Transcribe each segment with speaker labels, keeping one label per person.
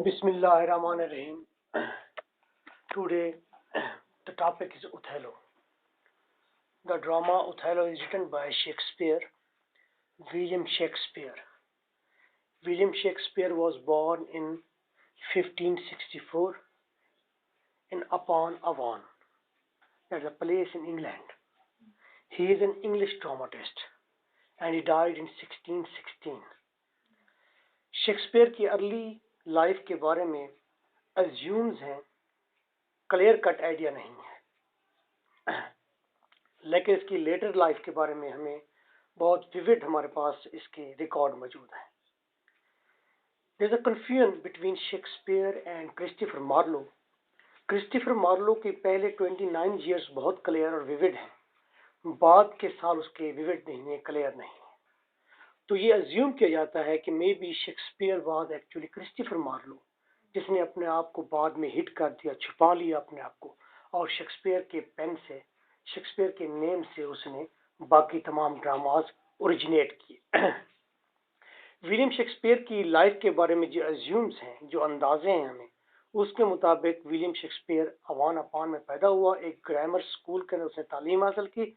Speaker 1: Bismillahirrahmanirrahim. Today the topic is Othello. The drama Othello is written by Shakespeare, William Shakespeare. William Shakespeare was born in 1564 in Upon Avon. That's a place in England. He is an English dramatist and he died in 1616. Shakespeare की early life के बारे में assumes हैं, clear cut idea नहीं है, लेकिन इसकी Later Life के बारे में हमें बहुत विविड हमारे पास इसके रिकॉर्ड मौजूद है. There is a confusion between Shakespeare and Christopher Marlowe. Christopher Marlowe के पहले 29 ईयर्स बहुत क्लियर और विविड हैं, बाद के साल उसके विविड नहीं है, क्लियर नहीं है. तो ये अज्यूम किया जाता है कि maybe Shakespeare was actually Christopher Marlowe, जिसने अपने आप को बाद में हिट कर दिया, छुपा लिया अपने आप को, और शेक्सपियर के पेन से, शेक्सपियर के नेम से उसने बाकी तमाम ड्रामाज ओरिजिनेट किए. विलियम शेक्सपियर की लाइफ के बारे में जो अज्यूम्स हैं, जो अंदाजे हैं हमें, उसके मुताबिक विलियम शेक्सपियर अवान अपान में पैदा हुआ, एक ग्रामर स्कूल के अंदर उसने तालीम हासिल की,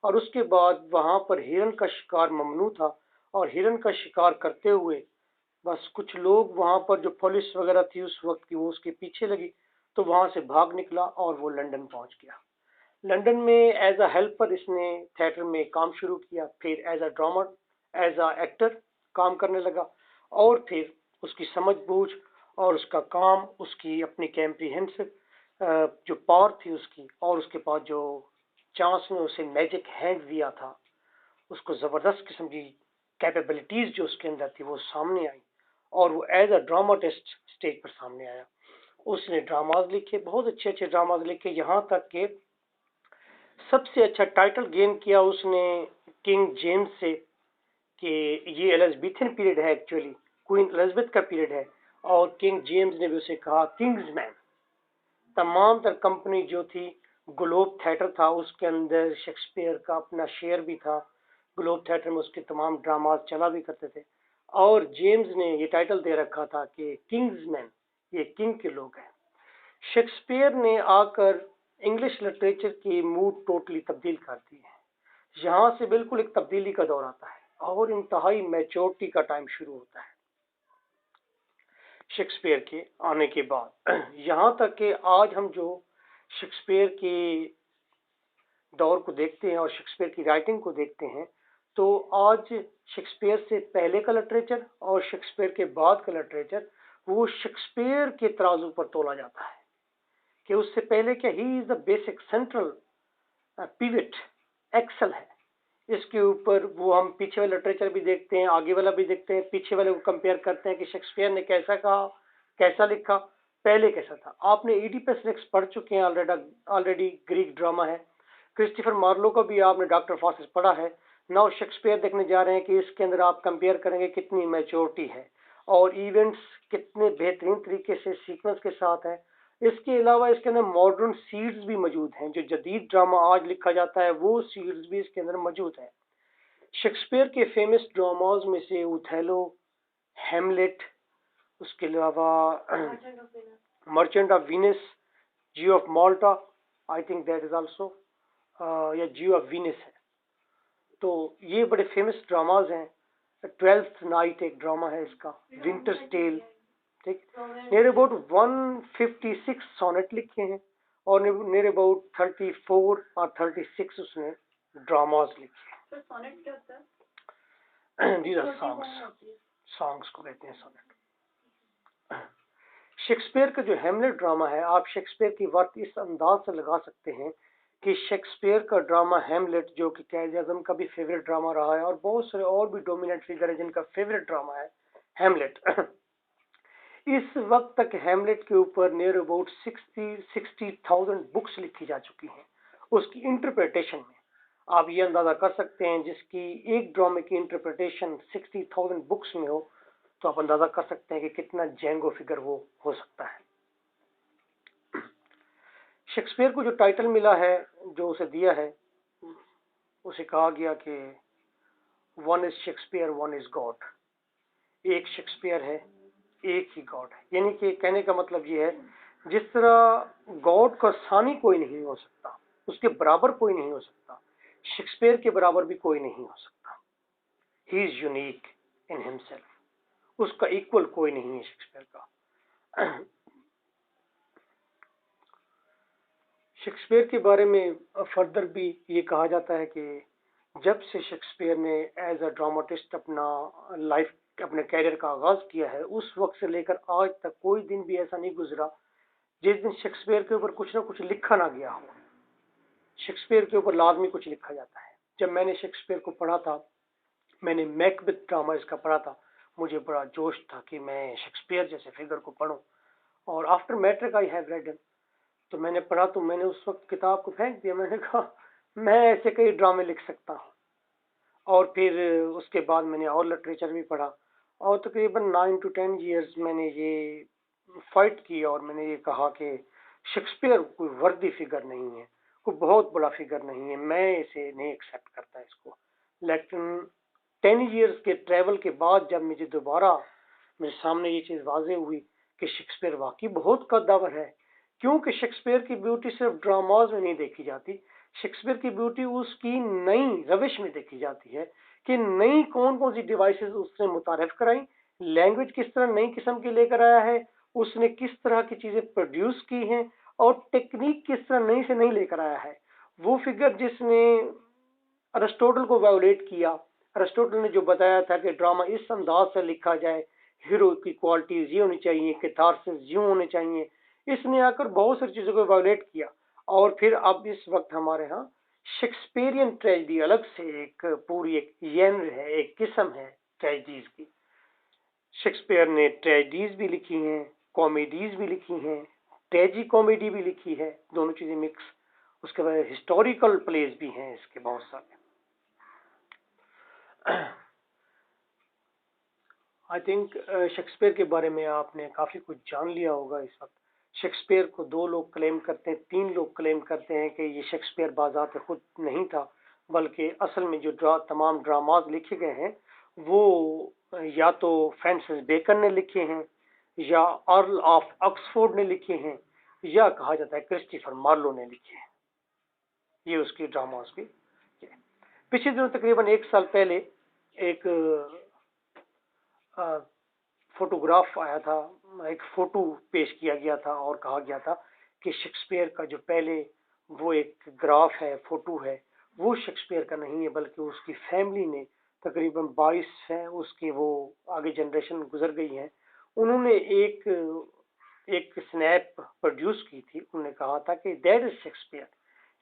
Speaker 1: और उसके बाद वहाँ पर हिरन का शिकार ममनू था, और हिरन का शिकार करते हुए बस कुछ लोग वहाँ पर जो पुलिस वगैरह थी उस वक्त की, वो उसके पीछे लगी, तो वहाँ से भाग निकला और वो लंदन पहुँच गया. लंदन में एज अ हेल्पर इसने थिएटर में काम शुरू किया, फिर as a drama, as a actor काम करने लगा, और फिर उसकी समझबूझ और उसका काम, उसकी अपनी कॉम्प्रिहेंसिव जो पावर थी उसकी, और उसके पास जो चांस ने उसे मैजिक हैंड दिया था, उसको ज़बरदस्त किस्म की कैपेबिलिटीज जो उसके अंदर थी वो सामने आई, और वो एज अ ड्रामाटिस्ट स्टेज पर सामने आया. उसने ड्रामाज लिखे, बहुत अच्छे अच्छे ड्रामाज लिखे, यहाँ तक कि सबसे अच्छा टाइटल गेन किया उसने किंग जेम्स से, कि ये एलिज़ाबेथन पीरियड है, एक्चुअली क्वीन एलिज़ाबेथ का पीरियड है, और किंग जेम्स ने भी उसे कहा किंग्स मैन. तमाम तर कंपनी जो थी, ग्लोब थिएटर था, उसके अंदर शेक्सपियर का अपना शेयर भी था. ग्लोब थिएटर में उसके तमाम ड्रामाज चला भी करते थे, और जेम्स ने ये टाइटल दे रखा था कि किंग्स मैन, ये किंग के लोग हैं. शेक्सपियर ने आकर इंग्लिश लिटरेचर की मूड टोटली तब्दील कर दी है. यहाँ से बिल्कुल एक तब्दीली का दौर आता है और इंतहाई मैच्योरिटी का टाइम शुरू होता है शेक्सपियर के आने के बाद. यहाँ तक कि आज हम जो शेक्सपियर के दौर को देखते हैं और शेक्सपियर की राइटिंग को देखते हैं, तो आज शेक्सपियर से पहले का लिटरेचर और शेक्सपियर के बाद का लिटरेचर, वो शेक्सपियर के तराजू पर तोला जाता है कि उससे पहले क्या, he is the basic central pivot axle है. इसके ऊपर वो हम पीछे वाला लिटरेचर भी देखते हैं, आगे वाला भी देखते हैं, पीछे वाले को कंपेयर करते हैं कि शेक्सपियर ने कैसा कहा, कैसा लिखा, पहले कैसा था. आपने इडिपस रेक्स पढ़ चुके हैं ऑलरेडी, ग्रीक ड्रामा है. क्रिस्टोफर मार्लो का भी आपने डॉक्टर फॉसेस पढ़ा है. नाउ शेक्सपियर देखने जा रहे हैं कि इसके अंदर आप कंपेयर करेंगे कितनी मैच्योरिटी है और इवेंट्स कितने बेहतरीन तरीके से सीक्वेंस के साथ है. इसके अलावा इसके अंदर मॉडर्न सीड्स भी मौजूद हैं, जो जदीद ड्रामा आज लिखा जाता है वो सीड्स भी इसके अंदर मौजूद है. शेक्सपियर के फेमस ड्रामाज में से ओथेलो, हेमलेट, उसके अलावा merchant of Venus, Jio of Malta, I think that is also, या जियो ऑफ वीनस है. तो ये बड़े फेमस ड्रामाज हैं. 12th नाइट एक ड्रामा है इसका, विंटर्स टेल, ठीक. नियर अबाउट 156 सोनेट लिखे हैं और नियर अबाउट 34 और 36 उसने ड्रामास लिखे. सोनेट क्या होता है? These are सॉन्ग्स को कहते हैं सोनेट. शेक्सपियर का जो हेमलेट ड्रामा है, आप शेक्सपियर की वर्क इस अंदाज से लगा सकते हैं कि शेक्सपियर का ड्रामा हेमलेट, जो कि कैद आज़म का भी फेवरेट ड्रामा रहा है और बहुत सारे और भी डोमिनेंट फिगर है जिनका फेवरेट ड्रामा है हेमलेट. इस वक्त तक हेमलेट के ऊपर नियर अबाउट 60,000 बुक्स लिखी जा चुकी हैं उसकी इंटरप्रिटेशन में. आप ये अंदाजा कर सकते हैं, जिसकी एक ड्रामे की इंटरप्रिटेशन 60,000 बुक्स में हो, तो आप अंदाजा कर सकते हैं कि कितना जेंगो फिगर वो हो सकता है. शेक्सपियर को जो टाइटल मिला है, जो उसे दिया है, उसे कहा गया कि one is Shakespeare, one is God. एक शेक्सपियर है, एक ही गॉड है। यानी कि कहने का मतलब ये है, जिस तरह गॉड का सानी कोई नहीं हो सकता, उसके बराबर कोई नहीं हो सकता, शेक्सपियर के बराबर भी कोई नहीं हो सकता। He is unique in himself, उसका इक्वल कोई नहीं है शेक्सपियर का। शेक्सपियर के बारे में फर्दर भी ये कहा जाता है कि जब से शेक्सपियर ने एज अ ड्रामाटिस्ट अपने कैरियर का आगाज किया है, उस वक्त से लेकर आज तक कोई दिन भी ऐसा नहीं गुजरा जिस दिन शेक्सपियर के ऊपर कुछ ना कुछ लिखा ना गया हो। शेक्सपियर के ऊपर लाजमी कुछ लिखा जाता है। जब मैंने शेक्सपियर को पढ़ा था, मैंने मैकबेथ ड्रामा इसका पढ़ा था, मुझे बड़ा जोश था कि मैं शेक्सपियर जैसे फिगर को पढूं। और after matric I have read, तो मैंने पढ़ा, तो मैंने उस वक्त किताब को फेंक दिया। मैंने कहा मैं ऐसे कई ड्रामे लिख सकता हूँ। और फिर उसके बाद मैंने और लिटरेचर भी पढ़ा, और तकरीबन 9 to 10 ईयर्स मैंने ये फाइट की, और मैंने ये कहा कि शेक्सपियर कोई वर्दी फिगर नहीं है, कोई बहुत बड़ा फिगर नहीं है, मैं इसे नहीं एक्सेप्ट करता इसको। लेकिन 10 ईयर्स के ट्रैवल के बाद जब मुझे दोबारा मेरे सामने ये चीज़ वाजे हुई कि शेक्सपियर वाकई बहुत कद्दावर है, क्योंकि शेक्सपियर की ब्यूटी सिर्फ ड्रामाज में नहीं देखी जाती, शेक्सपियर की ब्यूटी उसकी नई रविश में देखी जाती है कि नई कौन कौन सी डिवाइसेस उसने मुतारिफ कराई, लैंग्वेज किस तरह नई किस्म की लेकर आया है, उसने किस तरह की चीजें प्रोड्यूस की हैं, और टेक्निक किस तरह नई से नई लेकर आया है। वो फिगर जिसने अरिस्टोटल को वायोलेट किया, अरिस्टोटल ने जो बताया था कि ड्रामा इस अंदाज से लिखा जाए, हीरो की क्वालिटीज ये होनी चाहिए, कैथारसिस यूं होने चाहिए, इसने आकर बहुत सारी चीजों को वायोलेट किया। और फिर अब इस वक्त हमारे यहाँ शेक्सपियरियन ट्रेजेडी अलग से एक पूरी एक जेनर है, एक किस्म है ट्रेजेडीज की। शेक्सपियर ने ट्रेजेडीज भी लिखी हैं, कॉमेडीज भी लिखी हैं, ट्रेजी कॉमेडी भी लिखी है, दोनों चीजें मिक्स। उसके बाद हिस्टोरिकल प्लेस भी हैं इसके बहुत सारे। आई थिंक शेक्सपियर के बारे में आपने काफी कुछ जान लिया होगा इस वक्त। शेक्सपियर को 2 लोग क्लेम करते हैं, 3 लोग क्लेम करते हैं कि ये शेक्सपियर बाज़ात खुद नहीं था, बल्कि असल में जो तमाम ड्रामाज लिखे गए हैं वो या तो फ्रांसिस बेकन ने लिखे हैं, या अर्ल ऑफ ऑक्सफोर्ड ने लिखे हैं, या कहा जाता है क्रिस्टोफर मार्लो ने लिखे हैं। ये उसकी ड्रामाज की। पिछले दिनों तकरीबन 1 साल पहले एक फोटोग्राफ आया था, एक फोटो पेश किया गया था और कहा गया था कि शेक्सपियर का जो पहले वो एक ग्राफ है, फोटो है, वो शेक्सपियर का नहीं है, बल्कि उसकी फैमिली ने तकरीबन 22 है उसके वो आगे जनरेशन गुजर गई हैं, उन्होंने एक स्नैप प्रोड्यूस की थी। उन्होंने कहा था कि दैट इज शेक्सपियर,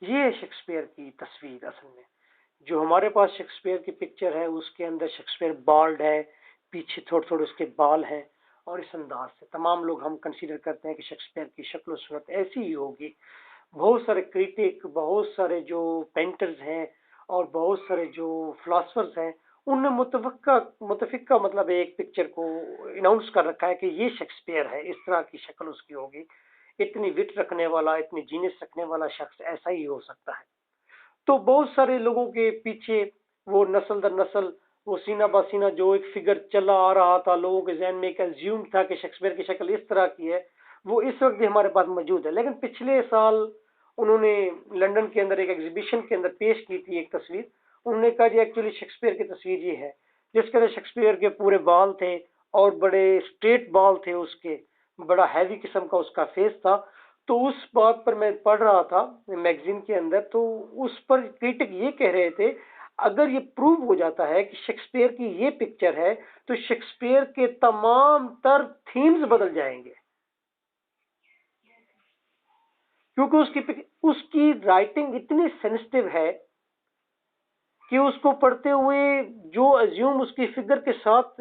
Speaker 1: ये है शेक्सपियर की तस्वीर। असल में जो हमारे पास शेक्सपियर की पिक्चर है उसके अंदर शेक्सपियर बाल्ड है, पीछे थोड़े थोड़े उसके बाल हैं, और इस अंदाज से तमाम लोग हम कंसीडर करते हैं कि शेक्सपियर की शक्ल सूरत ऐसी ही होगी। बहुत सारे क्रिटिक, बहुत सारे जो पेंटर्स हैं और बहुत सारे जो फिलोसफर्स हैं, उनने मुतफिका मतलब एक पिक्चर को अनाउंस कर रखा है कि ये शेक्सपियर है, इस तरह की शक्ल उसकी होगी, इतनी विट रखने वाला, इतनी जीनियस रखने वाला शख्स ऐसा ही हो सकता है। तो बहुत सारे लोगों के पीछे वो नस्ल दर नस्ल वो सीना बासीना जो एक फिगर चला आ रहा था, लोगों के जहन में एक एज्यूम था कि शेक्सपियर की शक्ल इस तरह की है, वो इस वक्त भी हमारे पास मौजूद है। लेकिन पिछले साल उन्होंने लंदन के अंदर एक एग्जीबिशन के अंदर पेश की थी एक तस्वीर। उन्होंने कहा जी एक्चुअली शेक्सपियर की तस्वीर ये है, जिसके अंदर शेक्सपियर के पूरे बाल थे और बड़े स्ट्रेट बाल थे उसके, बड़ा हैवी किस्म का उसका फेस था। तो उस बात पर मैं पढ़ रहा था मैगजीन के अंदर, तो उस पर क्रिटिक ये कह रहे थे अगर ये प्रूव हो जाता है कि शेक्सपियर की ये पिक्चर है तो शेक्सपियर के तमाम तर थीम्स बदल जाएंगे, क्योंकि उसकी राइटिंग इतनी सेंसिटिव है कि उसको पढ़ते हुए जो अज्यूम उसकी फिगर के साथ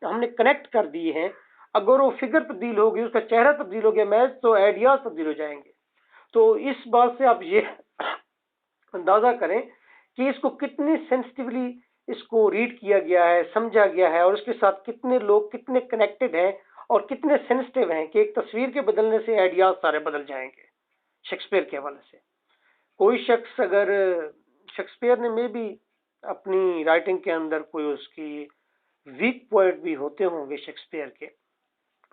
Speaker 1: हमने कनेक्ट कर दिए हैं, अगर वो फिगर तब्दील होगी, उसका चेहरा तब्दील हो गया मैच, तो आइडियाज तब्दील हो जाएंगे। तो इस बात से आप ये अंदाजा करें कि इसको कितनी सेंसिटिवली इसको रीड किया गया है, समझा गया है, और उसके साथ कितने लोग कितने कनेक्टेड हैं और कितने सेंसिटिव हैं कि एक तस्वीर के बदलने से आइडियाज सारे बदल जाएंगे शेक्सपियर के हवाले से। कोई शख्स अगर शेक्सपियर ने में भी अपनी राइटिंग के अंदर कोई उसकी वीक पॉइंट भी होते होंगे शेक्सपियर के।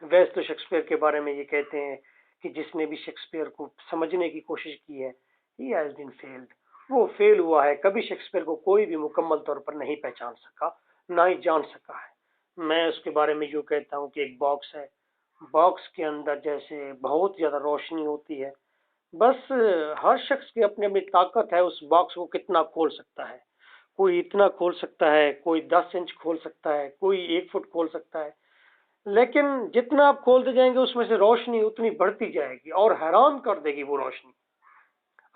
Speaker 1: वैसे तो शेक्सपियर के बारे में ये कहते हैं कि जिसने भी शेक्सपियर को समझने की कोशिश की है, ही हैज बीन फेल्ड, वो फेल हुआ है। कभी शेक्सपियर को कोई भी मुकम्मल तौर पर नहीं पहचान सका, ना ही जान सका है। मैं उसके बारे में यूँ कहता हूँ कि एक बॉक्स है, बॉक्स के अंदर जैसे बहुत ज्यादा रोशनी होती है, बस हर शख्स की अपनी अपनी ताकत है उस बॉक्स को कितना खोल सकता है। कोई इतना खोल सकता है, कोई 10 इंच खोल सकता है, कोई 1 फुट खोल सकता है। लेकिन जितना आप खोलते जाएंगे उसमें से रोशनी उतनी बढ़ती जाएगी और हैरान कर देगी वो रोशनी।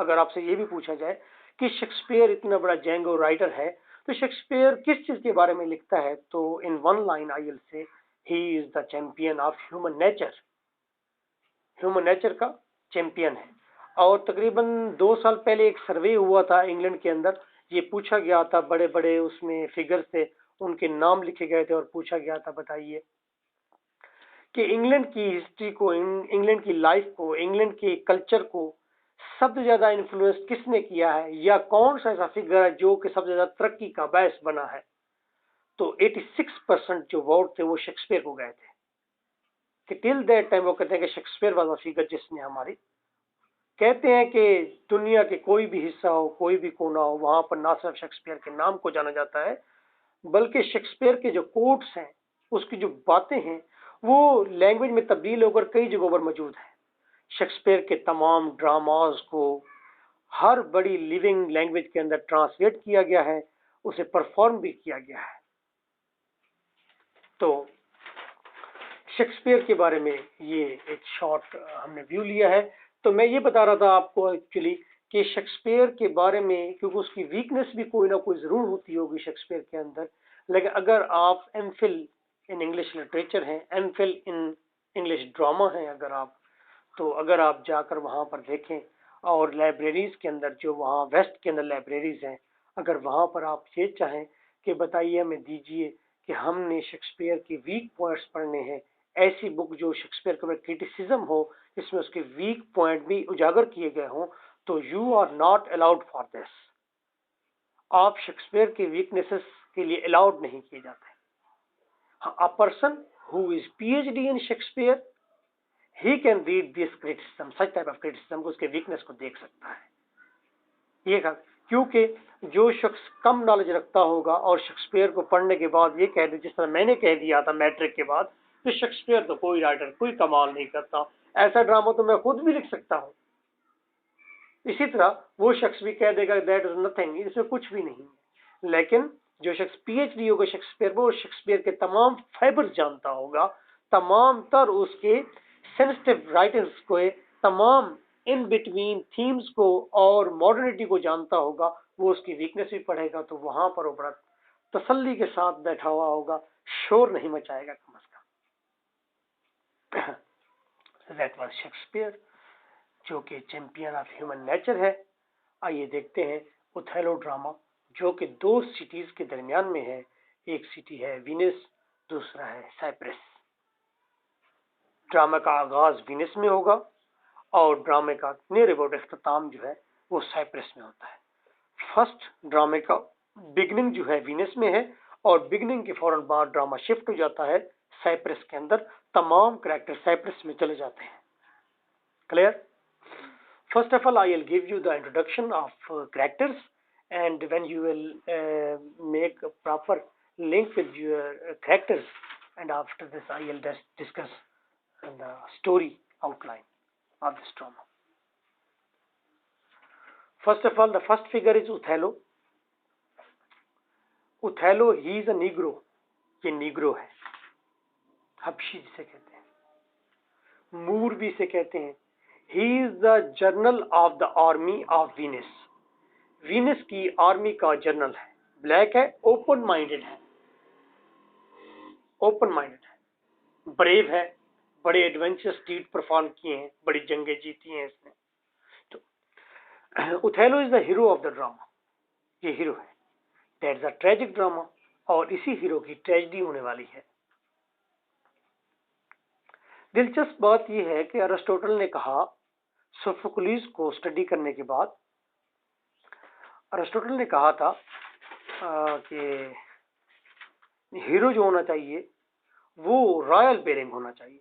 Speaker 1: अगर आपसे ये भी पूछा जाए कि शेक्सपियर इतना बड़ा जेंगो राइटर है, तो शेक्सपियर किस चीज के बारे में लिखता है, तो in one line I will say he is the champion of human nature. Human nature का चैंपियन है। और तकरीबन 2 साल पहले एक सर्वे हुआ था इंग्लैंड के अंदर। ये पूछा गया था, बड़े बड़े उसमें फिगर्स थे, उनके नाम लिखे गए थे और पूछा गया था बताइए कि इंग्लैंड की हिस्ट्री को, इंग्लैंड की लाइफ को, इंग्लैंड के कल्चर को सबसे ज्यादा इन्फ्लुएंस किसने किया है, या कौन सा ऐसा फिगर है जो कि सबसे ज्यादा तरक्की का बायस बना है। तो 86% जो वोट थे वो शेक्सपियर को गए थे। कि टिल दैट टाइम वो कहते हैं कि शेक्सपियर वाला फिगर जिसने हमारी, कहते हैं कि दुनिया के कोई भी हिस्सा हो, कोई भी कोना हो, वहां पर ना सिर्फ शेक्सपियर के नाम को जाना जाता है, बल्कि शेक्सपियर के जो कोट्स हैं, उसकी जो बातें हैं, वो लैंग्वेज में तब्दील होकर कई जगहों पर मौजूद है। शेक्सपियर के तमाम ड्रामाज को हर बड़ी लिविंग लैंग्वेज के अंदर ट्रांसलेट किया गया है, उसे परफॉर्म भी किया गया है। तो शेक्सपियर के बारे में ये एक शॉर्ट हमने व्यू लिया है। तो मैं ये बता रहा था आपको एक्चुअली कि शेक्सपियर के बारे में, क्योंकि उसकी वीकनेस भी कोई ना कोई जरूर होती होगी शेक्सपियर के अंदर। लेकिन अगर आप एमफिल इन इंग्लिश लिटरेचर हैं, एमफिल इन इंग्लिश ड्रामा हैं अगर आप, तो अगर आप जाकर वहाँ पर देखें और लाइब्रेरीज के अंदर, जो वहाँ वेस्ट के अंदर लाइब्रेरीज हैं, अगर वहाँ पर आप ये चाहें कि बताइए हमें दीजिए कि हमने शेक्सपियर के वीक पॉइंट्स पढ़ने हैं, ऐसी बुक जो शेक्सपियर के ऊपर क्रिटिसिज्म हो, जिसमें उसके वीक पॉइंट भी उजागर किए गए हों, तो you are not allowed for this. आप शेक्सपियर के वीकनेसेस के लिए अलाउड नहीं किए जाते। हाँ, a person who is PhD in Shakespeare, he can read this criticism, such type of criticism को, उसके वीकनेस को देख सकता है। ये क्योंकि जो शख्स कम नॉलेज रखता होगा और शेक्सपियर को पढ़ने के बाद ये कह दे, जिस तरह मैंने कह दिया था मैट्रिक के बाद, कि शेक्सपियर तो कोई राइटर कोई कमाल नहीं करता, ऐसा ड्रामा तो मैं खुद भी लिख सकता हूँ, इसी तरह वो शख्स भी कह देगा दैट इज नथिंग, इसमें कुछ भी नहीं है। लेकिन जो शख्स पीएचडी होगा शेक्सपियर, वो शेक्सपियर के तमाम फाइबर्स जानता होगा, तमाम तर उसके सेंसिटिव राइटिंग्स को, तमाम इन बिटवीन थीम्स को और मॉडर्निटी को जानता होगा, वो उसकी वीकनेस भी पढ़ेगा, तो वहां पर वो बड़ा तसल्ली के साथ बैठा हुआ होगा, शोर नहीं मचाएगा कम अज कम। दैट वाज शेक्सपियर, जो कि चैंपियन ऑफ ह्यूमन नेचर है। आइए देखते हैं ओथेलो ड्रामा, जो कि 2 सिटीज के दरमियान में है। एक सिटी है वीनिस, दूसरा है साइप्रस। ड्रामा का आगाज वीनिस में होगा और ड्रामे का नियर अबाउट इख्तिताम जो है वो साइप्रस में होता है। फर्स्ट ड्रामे का बिगनिंग जो है वीनिस में है और बिगनिंग के फौरन बाद ड्रामा शिफ्ट हो जाता है साइप्रस के अंदर, तमाम कैरेक्टर साइप्रस में चले जाते हैं। Clear? First of all, I will give you the introduction of characters, and when you will make a proper link with your characters, and after this I will just discuss the story outline of this drama. First of all, the first figure is Othello. Othello, he is a Negro. ये Negro है, हबशी जिसे कहते हैं, मूर भी इसे कहते हैं। He is the general of the army of Venus. Venus की आर्मी का जनरल है, ब्लैक है, ओपन माइंडेड है, ओपन माइंडेड है, ब्रेव है, बड़े एडवेंचरस डीड परफॉर्म किए हैं, बड़ी जंगें जीती हैं इसने। तो Othello is the hero of the drama, ये हीरो है। दैट्स अ ट्रेजिक ड्रामा, और इसी हीरो की ट्रेजेडी होने वाली है। दिलचस्प बात यह है कि अरिस्टोटल ने कहा, सोफोक्लिस को स्टडी करने के बाद अरिस्टोटल ने कहा था कि हीरो जो होना चाहिए वो रॉयल बेरिंग होना चाहिए,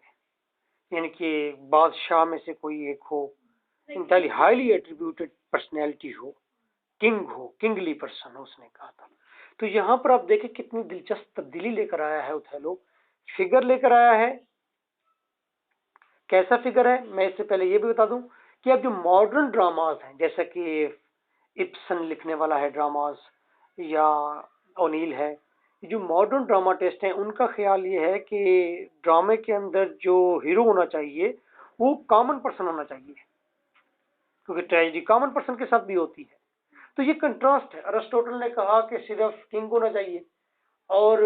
Speaker 1: यानी कि बादशाह में से कोई एक हो, इंटेली हाईली एट्रीब्यूटेड पर्सनैलिटी हो, किंग हो, किंगली पर्सन हो, उसने कहा था। तो यहां पर आप देखें कितनी दिलचस्प तब्दीली लेकर आया है ओथेलो। फिगर लेकर आया है, कैसा फिगर है, मैं इससे पहले ये भी बता दूं कि अब जो मॉडर्न ड्रामाज हैं, जैसा कि इब्सन लिखने वाला है ड्रामाज, या ओनील है, जो मॉडर्न ड्रामा टेस्ट हैं, उनका ख्याल ये है कि ड्रामे के अंदर जो हीरो होना चाहिए वो कॉमन पर्सन होना चाहिए, क्योंकि ट्रेजेडी कॉमन पर्सन के साथ भी होती है। तो ये कंट्रास्ट है। अरिस्टोटल ने कहा कि सिर्फ किंग होना चाहिए, और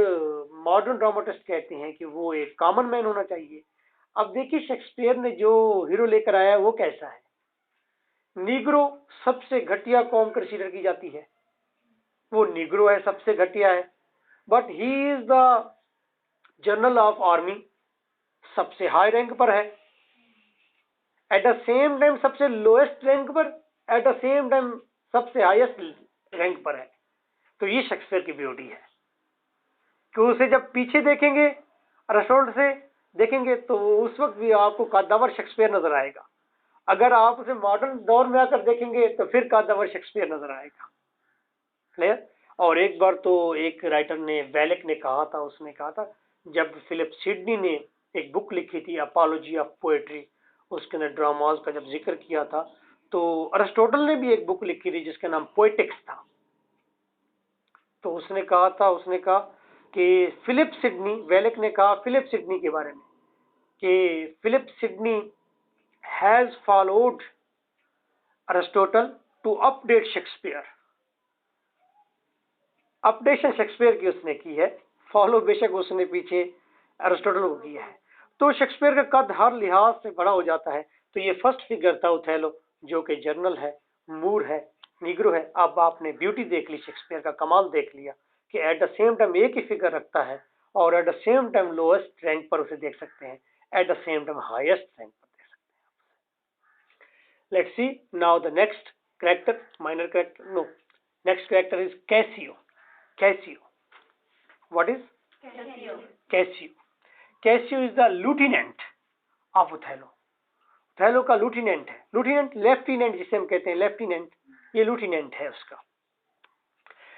Speaker 1: मॉडर्न ड्रामाटिस्ट कहते हैं कि वो एक कॉमन मैन होना चाहिए। अब देखिए शेक्सपियर ने जो हीरो लेकर आया वो कैसा है। नीग्रो सबसे घटिया कौम कंसीडर की जाती है, वो नीग्रो है, सबसे घटिया है, but he is the general of army, सबसे हाई रैंक पर है, एट द सेम टाइम सबसे लोएस्ट रैंक पर, एट द सेम टाइम सबसे हाईएस्ट रैंक पर है। तो ये शेक्सपियर की ब्यूटी है कि उसे जब पीछे देखेंगे, अरिस्टोटल से देखेंगे, तो उस वक्त भी आपको कद्दावर शेक्सपियर नजर आएगा। अगर आप उसे मॉडर्न दौर में आकर देखेंगे तो फिर कद्दावर शेक्सपियर नजर आएगा। क्लियर। और एक बार तो एक राइटर ने, वेलेक ने कहा था, उसने कहा था जब फिलिप सिडनी ने एक बुक लिखी थी अपोलॉजी ऑफ पोएट्री, उसके अंदर ड्रामाज का जब जिक्र किया था, तो अरिस्टोटल ने भी एक बुक लिखी थी जिसका नाम पोएटिक्स था। तो उसने कहा कि फिलिप सिडनी, वेलेक ने कहा फिलिप सिडनी के बारे में कि Philip Sidney has followed Aristotle to update Shakespeare. Updation Shakespeare की उसने की है, फॉलो बेशक उसने पीछे अरिस्टोटल को किया है। तो शेक्सपियर का कद हर लिहाज से बड़ा हो जाता है। तो ये फर्स्ट फिगर था ओथेलो, जो कि जर्नल है, मूर है, निग्रो है। अब आपने ब्यूटी देख ली, शेक्सपियर का कमाल देख लिया कि एट द सेम टाइम एक ही फिगर रखता है, और eight the same time lowest rank पर उसे देख सकते हैं, eight the same time highest rank पर देख सकते हैं। Let's see now the next character, minor character, no, next character is Cassio. What is Cassio? Cassio is the lieutenant of Othello. Othello का lieutenant है, lieutenant लेफ्टिनेंट जिसे हम कहते हैं, लेफ्टिनेंट, ये lieutenant है उसका।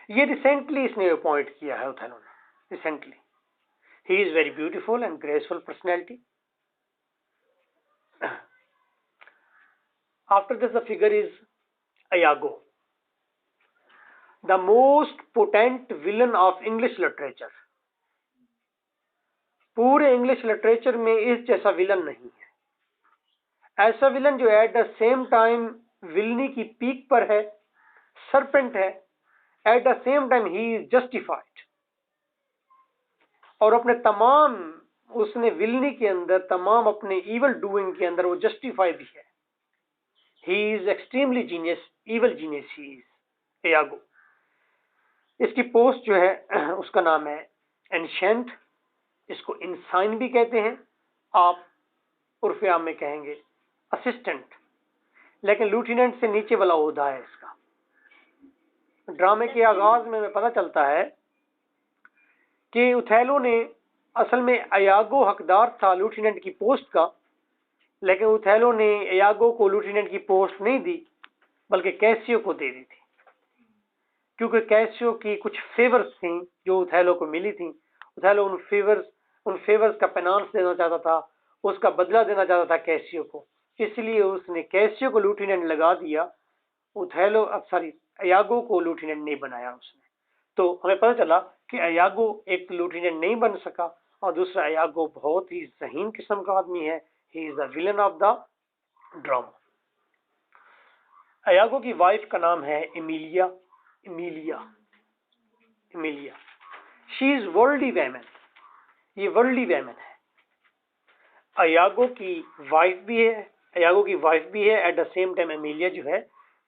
Speaker 1: ये रिसेंटली इसने अपॉइंट किया है ओथेलो ने, recently. He is very beautiful and graceful personality. After this the figure is Iago, the most potent villain of English literature. पूरे इंग्लिश लिटरेचर में इस जैसा विलन नहीं है। ऐसा विलन जो eight the same time villainy की पीक पर है, सरपेंट है, eight the same time he is justified, और अपने तमाम, उसने विलनी के अंदर तमाम अपने इवल डूइंग के अंदर वो जस्टिफाई भी है। He is extremely genius, evil genius he is Iago। इसकी पोस्ट जो है उसका नाम है एनशेंट, इसको इंसाइन भी कहते हैं, आप उर्फ आम में कहेंगे असिस्टेंट, लेकिन लूटिनेंट से नीचे वाला ओहदा है इसका। ड्रामे के आगाज में पता चलता है कि ओथेलो ने असल में Iago हकदार था लूटिनेंट की पोस्ट का, लेकिन ओथेलो ने Iago को लूटिनेंट की पोस्ट नहीं दी, बल्कि कैसियो को दे दी थी, क्योंकि कैसियो की कुछ फेवर्स थी जो ओथेलो को मिली थी। ओथेलो उन फेवर्स का पेनांस देना चाहता था, उसका बदला देना चाहता था कैसियो को, इसलिए उसने कैसियो को लूटिनेंट लगा दिया, ओथेलो Iago को लूटिनेंट नहीं बनाया उसने। तो हमें पता चला कि Iago एक लूटिनेंट नहीं बन सका, और दूसरा Iago बहुत ही ज़हीन किस्म का आदमी है। ही is the villain of the drama. Iago की वाइफ का नाम है एमिलिया। शी इज वर्ल्डली वैमन, ये वर्ल्डली वैमन है। Iago की वाइफ भी है, eight the same time Emilia जो है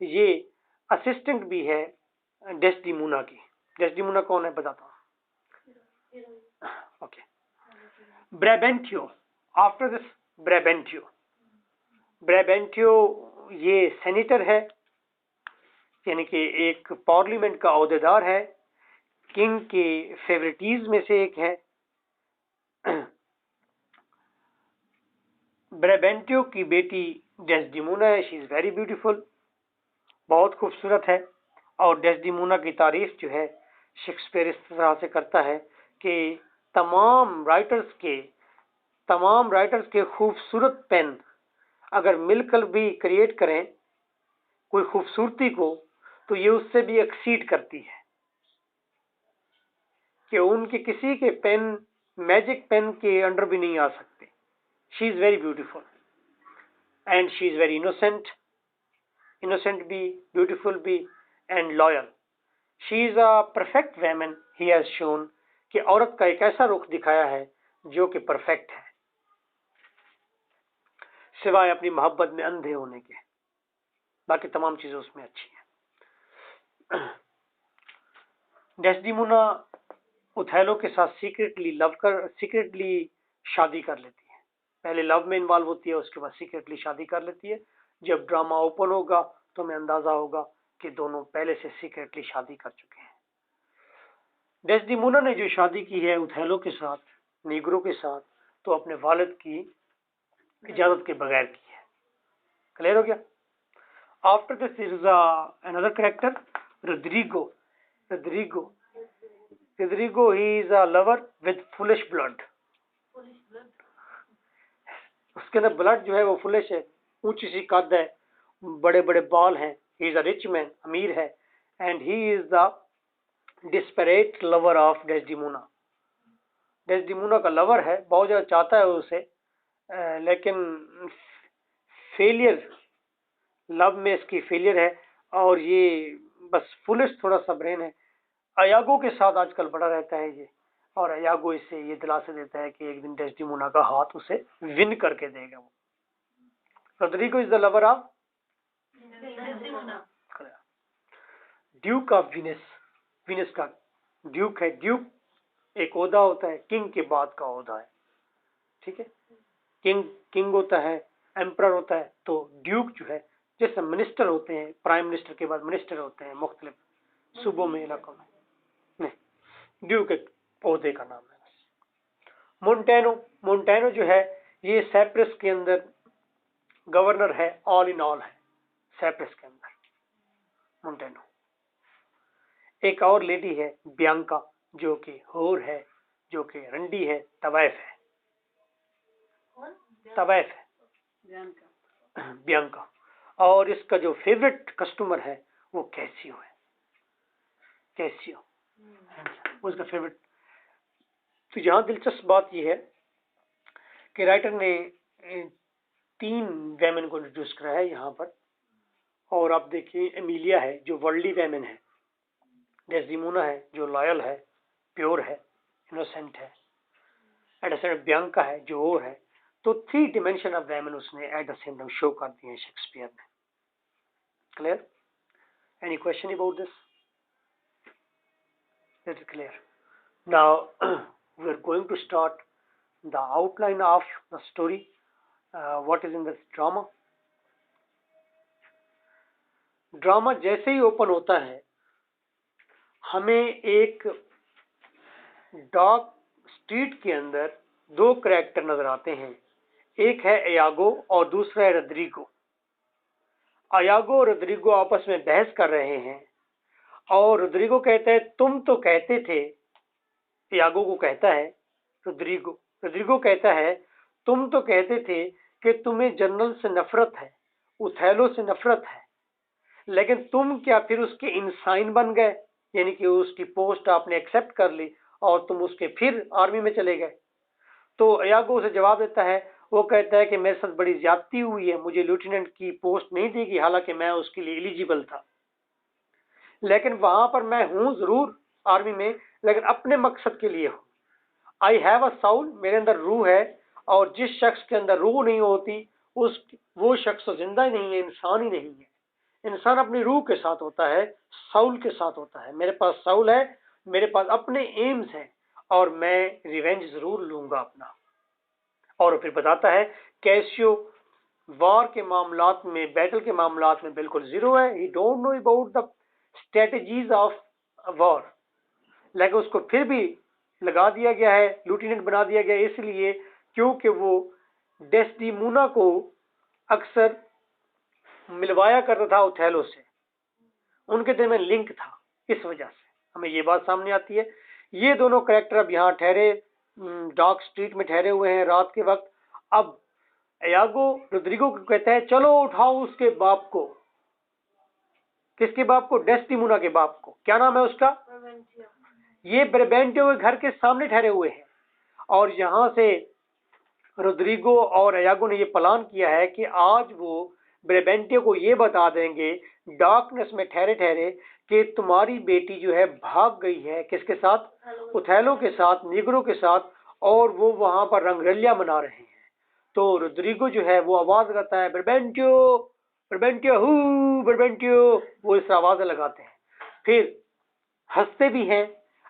Speaker 1: ये असिस्टेंट भी है डेस्डिमोना की। डेस्डिमोना कौन है बताता हूं। ओके, ब्रेबेंटियो। आफ्टर दिस ब्रेबेंटियो ये सेनेटर है, यानी कि एक पार्लियामेंट का ओहदेदार है। किंग के फेवरेटीज में से एक है। ब्रेबेंटियो की बेटी डेस्डिमोना है, शी इज वेरी ब्यूटीफुल, बहुत खूबसूरत है। और डेस्डिमोना की तारीफ जो है शेक्सपियर इस तरह से करता है कि तमाम राइटर्स के खूबसूरत पेन अगर मिलकर भी क्रिएट करें कोई खूबसूरती को, तो ये उससे भी एक्सीड करती है, कि उनके किसी के पेन मैजिक पेन के अंडर भी नहीं आ सकते। She is very beautiful and she is very innocent भी, beautiful भी and loyal. She is a perfect woman, he has shown, कि औरत का एक ऐसा रुख दिखाया है जो कि परफेक्ट है, सिवाय अपनी मोहब्बत में अंधे होने के, बाकी तमाम चीजें उसमें अच्छी हैं। डेस्डिमोना ओथेलो के साथ सीक्रेटली शादी कर लेती है। पहले लव में इन्वॉल्व होती है, उसके बाद सीक्रेटली शादी कर लेती है। जब ड्रामा ओपन होगा तो हमें अंदाजा होगा कि दोनों पहले से सीक्रेटली शादी कर चुके हैं। डेस्डिमोना ने जो शादी की है ओथेलो के साथ, नीग्रो के साथ, तो अपने वालिद की इजाजत के बगैर की है। क्लियर हो गया? After this is another character, Roderigo. He is a lover with foolish blood. उसके अंदर ब्लड जो है वो फुलिश है, ऊंची सी कद है, बड़े बड़े बाल हैं। ही इज अ रिच मैन, अमीर है, and he is the desperate lover of Desdemona. Desdemona का लवर है, बहुत ज्यादा चाहता है उसे, लेकिन फेलियर, लव में इसकी फेलियर है, और ये बस फुलिश थोड़ा सा ब्रेन है। अयागो के साथ आजकल बड़ा रहता है ये, और अयागो इसे ये दिलासा देता है कि एक दिन डेस्डिमोना का हाथ उसे विन करके देगा वो। Roderigo is the lover of duke of Venus. Venus का ड्यूक है। ड्यूक एक ओहदा होता है, किंग के बाद का ओहदा है, ठीक है। किंग होता है, एम्परर होता है, तो ड्यूक जो है, जैसे मिनिस्टर होते हैं, प्राइम मिनिस्टर के बाद मिनिस्टर होते हैं मुख्तलिफ सूबों में, इलाकों में, नहीं, ड्यूक एक ओहदे का नाम है। मोन्टेनो जो है, ये साइप्रस के अंदर गवर्नर है, ऑल इन ऑल है साइप्रस के अंदर मोन्टेनो। एक और लेडी है बियांका, जो कि होर है, जो कि रंडी है, तवैफ है। तवैफ है बियांका। और इसका जो फेवरेट कस्टमर है वो कैसियो है। कैसियो उसका फेवरेट। तो यहां दिलचस्प बात यह है कि राइटर ने 3 वेमेन को इंट्रोड्यूस करा है यहाँ पर। और आप देखिए, एमिलिया है जो वर्ल्डली वेमेन है, डेस्डिमोना है जो लॉयल है, प्योर है, इनोसेंट है, एट द सेम बियांका है जो और है। तो 3 डिमेंशन ऑफ वेमेन उसने eight the same time show कर दिए हैं शेक्सपियर ने। Clear? Any question about this? That is clear. Now we are going to start the outline of the story. What is in this drama? Drama जैसे ही open होता है, हमें एक dark street के अंदर 2 कैरेक्टर नजर आते हैं। एक है अयागो और दूसरा है रोड्रिगो। अयागो और रोड्रिगो आपस में बहस कर रहे हैं, और रोड्रिगो कहता है तुम तो कहते थे, अयागो को कहता है रोड्रिगो कहता है तुम तो कहते थे कि तुम्हें जनरल से नफरत है, ओथेलो से नफरत है, लेकिन तुम क्या फिर उसके इंसाइन बन गए, यानी कि उसकी पोस्ट आपने एक्सेप्ट कर ली और तुम उसके फिर आर्मी में चले गए। तो अयागो उसे जवाब देता है, वो कहता है कि मेरे साथ बड़ी ज्यादती हुई है, मुझे लेफ्टिनेंट की पोस्ट नहीं दी गई, हालांकि मैं उसके लिए एलिजिबल था, लेकिन वहां पर मैं हूं जरूर आर्मी में, लेकिन अपने मकसद के लिए हूं। आई हैव अ साउल, मेरे अंदर रूह है, और जिस शख्स के अंदर रूह नहीं होती वो शख्स तो जिंदा ही नहीं है, इंसान ही नहीं है। इंसान अपनी रूह के साथ होता है, साउल के साथ होता है। मेरे पास साउल है, मेरे पास अपने एम्स हैं, और मैं रिवेंज जरूर लूंगा अपना। और फिर बताता है कैसियो वार के मामलात में, बैटल के मामलात में बिल्कुल जीरो है। ही don't know about the strategies of war, लेकिन उसको फिर भी लगा दिया गया है, लूटिनेंट बना दिया गया है, इसलिए क्योंकि वो डेस्डिमोना को अक्सर मिलवाया करता था ओथेलो से, उनके दिल में लिंक था, इस वजह से हमें ये बात सामने आती है। ये दोनों कैरेक्टर अब यहाँ ठहरे, डॉक स्ट्रीट में ठहरे हुए हैं रात के वक्त। अब यागो रोड्रिगो को कहता है चलो उठाओ उसके बाप को। किसके बाप को? डेस्डिमोना के बाप को। क्या नाम है उसका? ये ब्रेबेंटियो के घर के सामने ठहरे हुए हैं और यहां से रोड्रिगो और यागो ने ये प्लान किया है कि आज वो ब्रेबेंटियो को ये बता देंगे डार्कनेस में ठहरे ठहरे कि तुम्हारी बेटी जो है भाग गई है। किसके साथ? ओथेलो के साथ, नीग्रो के साथ, और वो वहां पर रंगरलिया मना रहे हैं। तो रोड्रिगो जो है वो आवाज लगाता है ब्रेबेंटियो, ब्रेबेंटियो हु, ब्रेबेंटियो, वो इस आवाजें लगाते हैं, फिर हंसते भी हैं,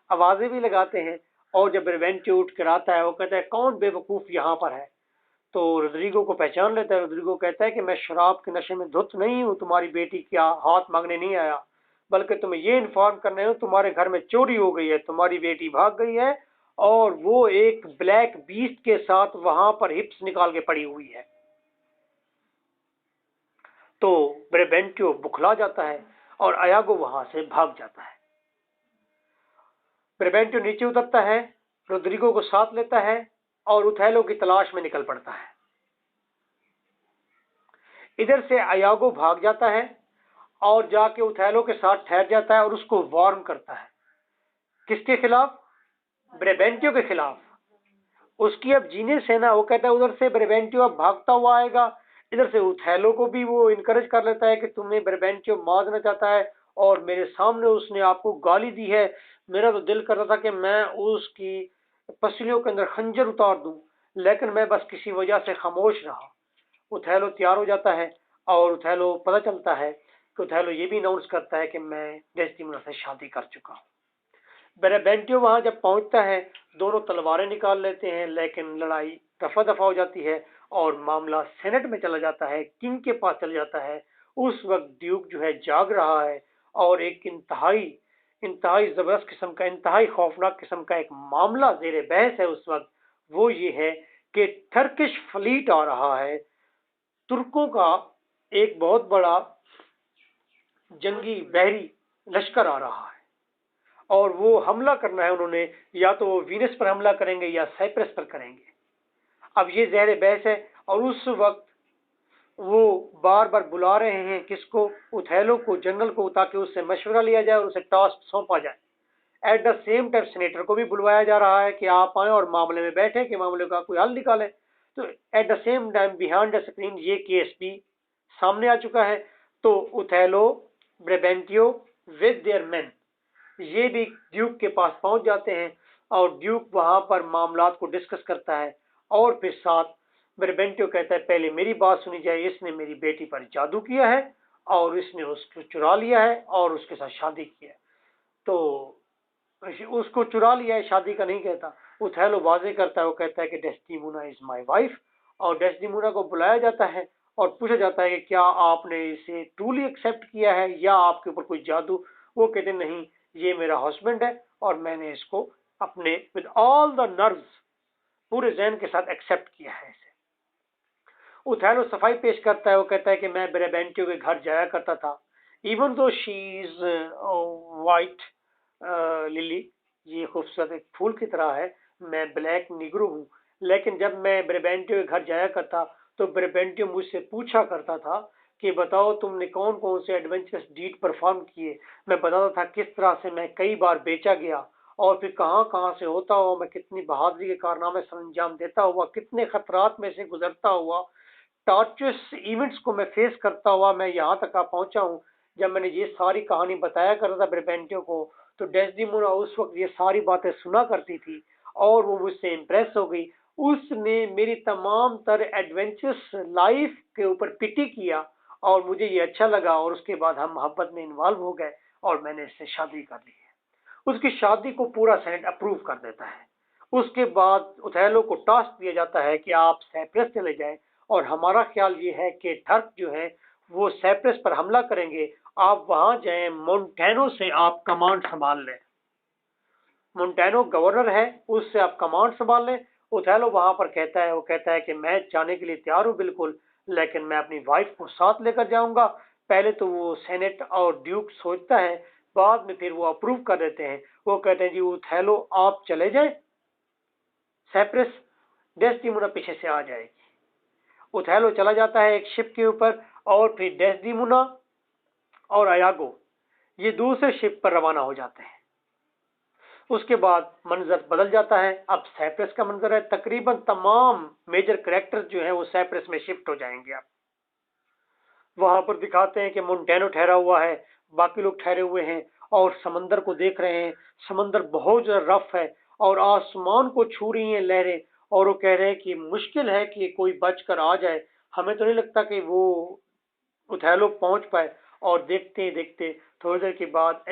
Speaker 1: आवाजें भी लगाते हैं। और जब ब्रेबेंटियो उठ कर आता है वो कहता है कौन बेवकूफ यहाँ पर है। तो रोड्रिगो को पहचान लेता है। रोड्रिगो कहता है कि मैं शराब के नशे में धुत नहीं हूँ, तुम्हारी बेटी का हाथ मांगने नहीं आया, बल्कि तुम्हें ये इन्फॉर्म करने हूँ तुम्हारे घर में चोरी हो गई है, तुम्हारी बेटी भाग गई है और वो एक ब्लैक बीस्ट के साथ वहां पर हिप्स निकाल के पड़ी हुई है। तो ब्रेबेंटियो बुखला जाता है और अयागो वहां से भाग जाता है। ब्रेबेंटियो नीचे उतरता है, रोड्रिगो को साथ लेता है और ओथेलो की तलाश में निकल पड़ता है। इधर से अयागो भाग जाता है और जाके ओथेलो के साथ ठहर जाता है और उसको वार्न करता है। किसके खिलाफ? ब्रेबेंटियो के खिलाफ। उसकी अब जीनियस है ना, वो कहता है उधर से ब्रेबेंटियो अब भागता हुआ आएगा, इधर से ओथेलो को भी वो इनकरेज कर लेता है कि तुम्हें ब्रेबेंटियो मारना चाहता है और मेरे सामने उसने आपको गाली दी है। मेरा तो दिल कर रहा था कि मैं उसकी पसलियों के अंदर खंजर उतार दूं, लेकिन मैं बस किसी वजह से खामोश रहा। ओथेलो तैयार हो जाता है और ओथेलो पता चलता है कि ओथेलो ये भी अनाउंस करता है कि मैं डेस्टिमोना से शादी कर चुका हूं। ब्रेबेंटियो वहां जब पहुंचता है दोनों तलवारें निकाल लेते हैं, लेकिन लड़ाई दफा दफा हो जाती है और मामला सेनेट में चला जाता है, किंग के पास चला जाता है। उस वक्त ड्यूक जो है जाग रहा है और एक इंतहाई इंतहाई जबरदस्त किस्म का, इंतहाई खौफनाक किस्म का एक मामला जेर बहस है उस वक्त। वो ये है कि टर्किश फ्लीट आ रहा है, तुर्कों का एक बहुत बड़ा जंगी बहरी लश्कर आ रहा है और वो हमला करना है उन्होंने, या तो वो वीनस पर हमला करेंगे या साइप्रस पर करेंगे। अब ये ज़हर बहस है और उस वक्त वो बार बार बुला रहे हैं किसको? ओथेलो को, जनरल को, ताकि उससे मशवरा लिया जाए और उसे टास्क सौंपा जाए। Eight the same time senator को भी बुलवाया जा रहा है कि आप आए और मामले में बैठे कि मामले का कोई हल निकालें। तो eight the same time behind the screen ये केस भी सामने आ चुका है। तो ओथेलो, ब्रेबेंटियो विद देयर मेन ये भी ड्यूक के पास पहुंच जाते हैं और ड्यूक वहां पर मामलात को डिस्कस करता है और फिर साथ ब्रेबेंटियो कहता है पहले मेरी बात सुनी जाए, इसने मेरी बेटी पर जादू किया है और इसने उसको चुरा लिया है और उसके साथ शादी की है। तो उसको चुरा लिया है, शादी का नहीं कहता। ओथेलो वाजे करता है, वो कहता है कि डेस्टिमोना इज माय वाइफ, और डेस्टिमोना को बुलाया जाता है और पूछा जाता है कि क्या आपने इसे ट्रूली एक्सेप्ट किया है या आपके ऊपर कोई जादू। वो कहते नहीं, ये मेरा हस्बैंड है और मैंने इसको अपने विद ऑल द नर्व्स पूरे जहन के साथ एक्सेप्ट किया है इसे। ओथेलो सफाई पेश करता है, वो कहता है कि मैं ब्रेबेंटियो के घर जाया करता था, even though she is white lily, ये खूबसूरत एक फूल की तरह है, मैं ब्लैक निग्रो हूँ, लेकिन जब मैं ब्रेबेंटियो के घर जाया करता तो ब्रेबेंटियो मुझसे पूछा करता था कि बताओ तुमने कौन कौन से एडवेंचरस डीड परफॉर्म किए। मैं बताता था किस तरह से मैं कई बार बेचा गया और फिर कहाँ कहाँ से होता हुआ मैं कितनी बहादुरी के कारनामे सर अंजाम देता हुआ, कितने खतरात में से गुजरता हुआ, टॉर्चरस इवेंट्स को मैं फेस करता हुआ मैं यहाँ तक आ पहुंचा हूँ। जब मैंने ये सारी कहानी बताया करता था ब्रेबेंटियो को, तो डेस्डिमोना उस वक्त ये सारी बातें सुना करती थी और वो मुझसे इम्प्रेस हो गई। उसने मेरी तमाम तर एडवेंचरस लाइफ के ऊपर पिटी किया और मुझे ये अच्छा लगा और उसके बाद हम मोहब्बत में इन्वॉल्व हो गए और मैंने इससे शादी कर ली है। उसकी शादी को पूरा सेनेट अप्रूव कर देता है। उसके बाद ओथेलो को टास्क दिया जाता है कि आप साइप्रस चले जाएं और हमारा ख्याल ये है कि टर्क जो है वो साइप्रस पर हमला करेंगे, आप वहां जाएं, मोंटेनो से आप कमांड संभाल लें। मोन्टेनो गवर्नर है, उससे आप कमांड संभाल लें। ओथेलो वहां पर कहता है, वो कहता है कि मैं जाने के लिए तैयार हूं बिल्कुल, लेकिन मैं अपनी वाइफ को साथ लेकर जाऊंगा। पहले तो वो सेनेट और ड्यूक सोचता है, बाद में फिर वो अप्रूव कर देते हैं। वो कहते हैं जी ओथेलो आप चले जाए साइप्रस, डेस्टिमोना पीछे से आ जाएगी। ओथेलो चला जाता है एक शिप के ऊपर, और फिर डेस्टिमोना और अयागो ये दूसरे शिप पर रवाना हो जाते हैं। उसके बाद मंजर बदल जाता है, अब साइप्रस का मंजर है। तकरीबन तमाम मेजर कैरेक्टर्स जो हैं वो साइप्रस में शिफ्ट हो जाएंगे। आप वहां पर दिखाते हैं कि मोन्टेनो ठहरा हुआ है, बाकी लोग ठहरे हुए हैं और समंदर को देख रहे हैं। समंदर बहुत ज्यादा रफ है और आसमान को छू रही हैं लहरें, और वो कह रहे हैं कि मुश्किल है कि कोई बचकर आ जाए। हमें तो नहीं लगता कि वो ओथेलो पहुंच पाए। और देखते ही देखते थोड़ी देर के बाद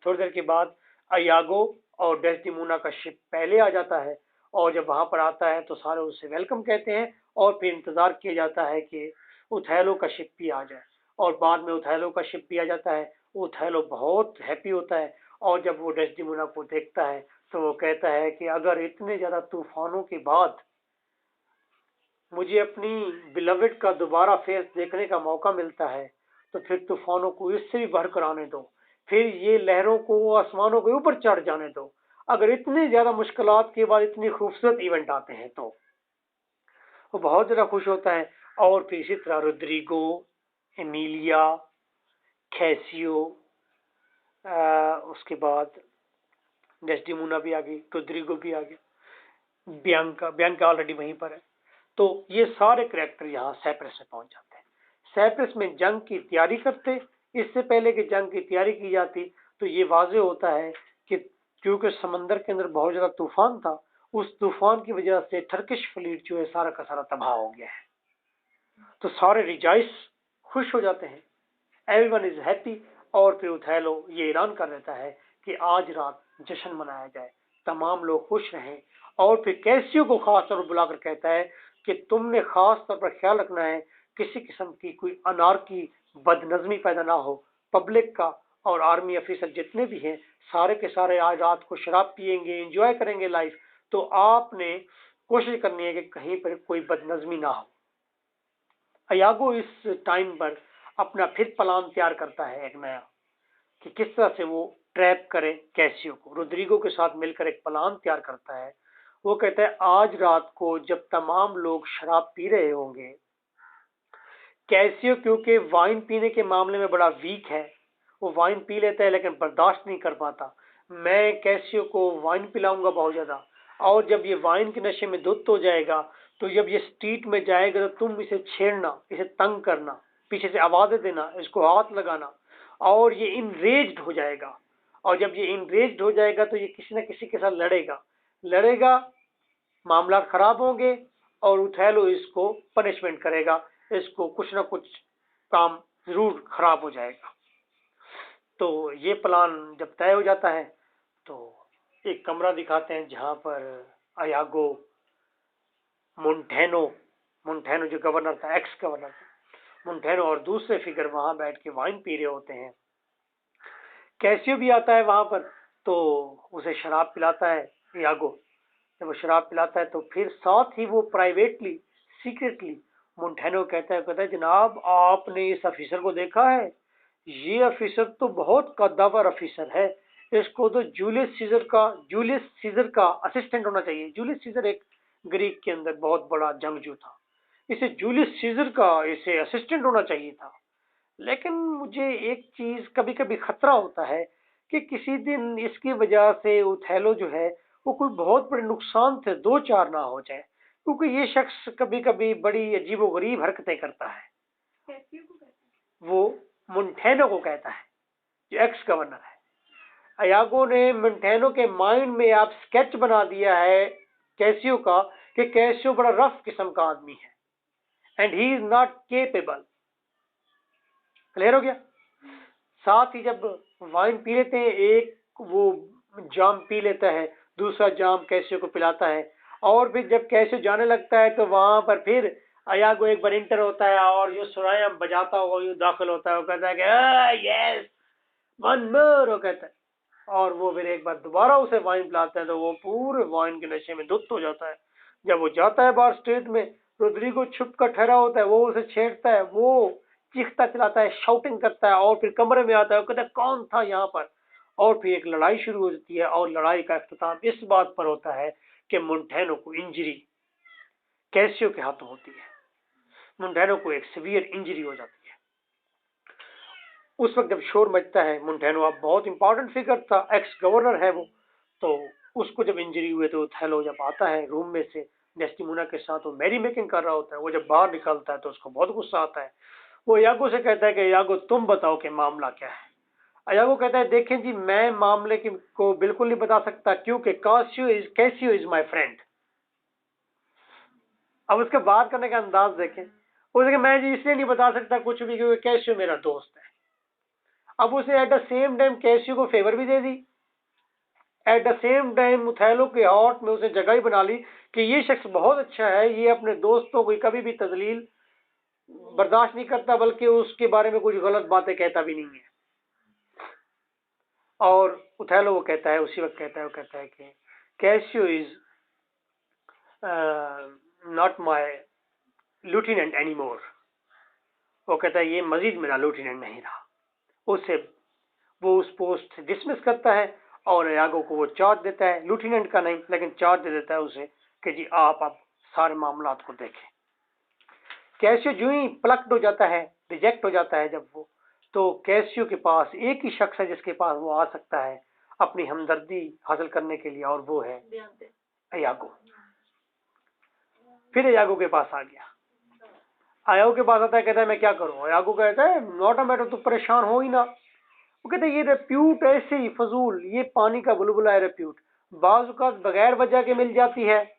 Speaker 1: थोड़ी देर के बाद अयागो और डेस्टिमोना का शिप पहले आ जाता है। और जब वहां पर आता है तो सारे उससे वेलकम कहते हैं, और फिर इंतजार किया जाता है कि ओथेलो का शिप भी आ जाए। और बाद में ओथेलो का शिप भी आ जाता है। ओथेलो बहुत हैप्पी होता है, और जब वो डेस्टिमोना को देखता है तो वो कहता है कि अगर इतने ज्यादा तूफानों के बाद मुझे अपनी बिलवेड का दोबारा फेस देखने का मौका मिलता है, तो फिर तूफानों को इससे भी बढ़कर आने दो, फिर ये लहरों को आसमानों के ऊपर चढ़ जाने दो। अगर इतनी ज्यादा मुश्किलात के बाद इतनी खूबसूरत इवेंट आते हैं तो वो बहुत ज्यादा खुश होता है। और फिर इसी तरह रोड्रिगो, एमिलिया, कैसियो, उसके बाद डेस्टिमोना भी आ गई, रोड्रिगो भी आ गया, बियांका ऑलरेडी वहीं पर है। तो ये सारे कैरेक्टर यहाँ साइप्रस में पहुंच जाते हैं। साइप्रस में जंग की तैयारी करते। इससे पहले कि जंग की तैयारी की जाती तो ये वाजे होता है कि क्योंकि समंदर के अंदर बहुत ज्यादा तूफान था, उस तूफान की वजह से टर्किश फ्लीट जो है सारा का सारा तबाह हो गया है। तो सारे रिजाइस खुश हो जाते हैं, एवरीवन इज हैप्पी। और फिर ओथेलो ये ऐलान कर देता है कि आज रात जश्न मनाया जाए, तमाम लोग खुश रहें। और फिर कैसियो को खास तौर पर बुलाकर कहता है कि तुमने खास तौर पर ख्याल रखना है किसी किस्म की कोई अनारकी, बदनजमी पैदा ना हो। पब्लिक का और आर्मी ऑफिसर जितने भी हैं सारे के सारे आज रात को शराब पिएंगे, एंजॉय करेंगे लाइफ। तो आपने कोशिश करनी है कि कहीं पर कोई बदनजमी ना हो। अयागो इस टाइम पर अपना फिर प्लान तैयार करता है एक नया, कि किस तरह से वो ट्रैप करे कैसियो को। रोड्रिगो के साथ मिलकर एक प्लान तैयार करता है। वो कहता है आज रात को जब तमाम लोग शराब पी रहे होंगे, कैसियो क्योंकि वाइन पीने के मामले में बड़ा वीक है, वो वाइन पी लेता है लेकिन बर्दाश्त नहीं कर पाता। मैं कैसियो को वाइन पिलाऊंगा बहुत ज्यादा, और जब ये वाइन के नशे में धुत हो जाएगा तो जब ये स्ट्रीट में जाएगा तो तुम इसे छेड़ना, इसे तंग करना, पीछे से आवाजें देना, इसको हाथ लगाना, और ये इनरेज्ड हो जाएगा। और जब ये इनरेज्ड हो जाएगा तो ये किसी न किसी के साथ लड़ेगा, मामला खराब होंगे, और ओथेलो इसको पनिशमेंट करेगा, इसको कुछ ना कुछ काम जरूर खराब हो जाएगा। तो ये प्लान जब तय हो जाता है तो एक कमरा दिखाते हैं जहां पर अयागो, मोन्टेनो जो गवर्नर था, एक्स गवर्नर था, मोन्टेनो और दूसरे फिगर वहां बैठ के वाइन पी रहे होते हैं। कैसियो भी आता है वहां पर, तो उसे शराब पिलाता है अयागो। जब वो शराब पिलाता है तो फिर साथ ही वो प्राइवेटली, सीक्रेटली मोन्टेनो कहता है जनाब आपने इस अफिसर को देखा है, ये अफिसर तो बहुत कद्दावर अफिसर है, इसको तो जूलियस सीजर का असिस्टेंट होना चाहिए। जूलियस सीजर एक ग्रीक के अंदर बहुत बड़ा जंगजू था, इसे जूलियस सीजर का इसे असिस्टेंट होना चाहिए था। लेकिन मुझे एक चीज कभी कभी खतरा होता है कि किसी दिन इसकी वजह से ओथेलो जो है वो कोई बहुत बड़े नुकसान से दो चार ना हो जाए, क्योंकि ये शख्स कभी कभी बड़ी अजीबोगरीब हरकतें करता है। वो मोन्टेनो को कहता है, जो एक्स गवर्नर है। अयागो ने मोन्टेनो के माइंड में आप स्केच बना दिया है कैसियो का, कि कैसियो बड़ा रफ किस्म का आदमी है, and he is not capable. Clear हो गया। साथ ही जब वाइन पी लेते हैं, एक वो जाम पी लेता है, दूसरा जाम कैसियो को पिलाता है, और फिर जब कैसियो जाने लगता है तो वहां पर फिर अयागो एक बार इंटर होता है और जो सुराया बजाता हुआ यूं दाखिल होता है। वो कहता है कि यस वन मोर, वो कहता है। और वो फिर एक बार दोबारा उसे वाइन पिलाता है तो वो पूरे वाइन के नशे में धुत हो जाता है। जब वो जाता है बाहर स्ट्रीट में, रोड्रिगो छुप कर ठहरा होता है, वो उसे छेड़ता है, वो चीखता चिल्लाता है, शाउटिंग करता है और फिर कमरे में आता है, कहता है कौन था यहाँ पर। और फिर एक लड़ाई शुरू हो जाती है और लड़ाई का इख्तिताम इस बात पर होता है कि मोंटेनो को इंजरी कैसियो के हाथों होती है। मोंटेनो को एक सीवियर इंजरी हो जाती है। उस वक्त जब शोर मचता है, मोंटेनो अब बहुत इंपॉर्टेंट फिगर था, एक्स गवर्नर है वो, तो उसको जब इंजरी हुए तो थैलो जब आता है रूम में से डेस्टिमोना के साथ, वो मैरी मेकिंग कर रहा होता है, वो जब बाहर निकलता है तो उसको बहुत गुस्सा आता है। वो यागो से कहता है कि यागो तुम बताओ कि मामला क्या है। यागो कहता है देखें जी, मैं मामले को बिल्कुल नहीं बता सकता क्योंकि कैसियो इज माय फ्रेंड। अब उसके बात करने का अंदाज देखें, उसके मैं जी इसलिए नहीं बता सकता कुछ भी क्योंकि कैसियो मेरा दोस्त है। अब उसे at the same time Cassio को फेवर भी दे दी, at the same time Othello के हार्ट में उसे जगह ही बना ली कि ये शख्स बहुत अच्छा है, ये अपने दोस्तों को कभी भी तजलील बर्दाश्त नहीं करता, बल्कि उसके बारे में कुछ गलत बातें कहता भी नहीं है। और ओथेलो वो कहता है, उसी वक्त कहता है, वो कहता है कि Cassio is not my lieutenant anymore. वो कहता है ये मजीद मेरा लेफ्टिनेंट नहीं रहा। उससे वो उस पोस्ट से डिसमिस करता है और यागो को वो चार्ज देता है, लेफ्टिनेंट का नहीं लेकिन चार्ज दे देता है उसे कि जी आप अब सारे मामला को देखें। कैसियो जो ही प्लक्ड हो जाता है, रिजेक्ट हो जाता है जब वो, तो कैसियो के पास एक ही शख्स है जिसके पास वो आ सकता है अपनी हमदर्दी हासिल करने के लिए, और वो है यागो। फिर यागो के पास आ गया, यागो के पास आता है, कहता है मैं क्या करूं। यागो कहता है नॉट अ मैटर, तू परेशान हो ही ना। वो कहते हैं ये रेप्यूट ऐसे ही फजूल, ये पानी का बुलबुला है रेप्यूट, बाज़ औक़ात बगैर वजह के मिल जाती है,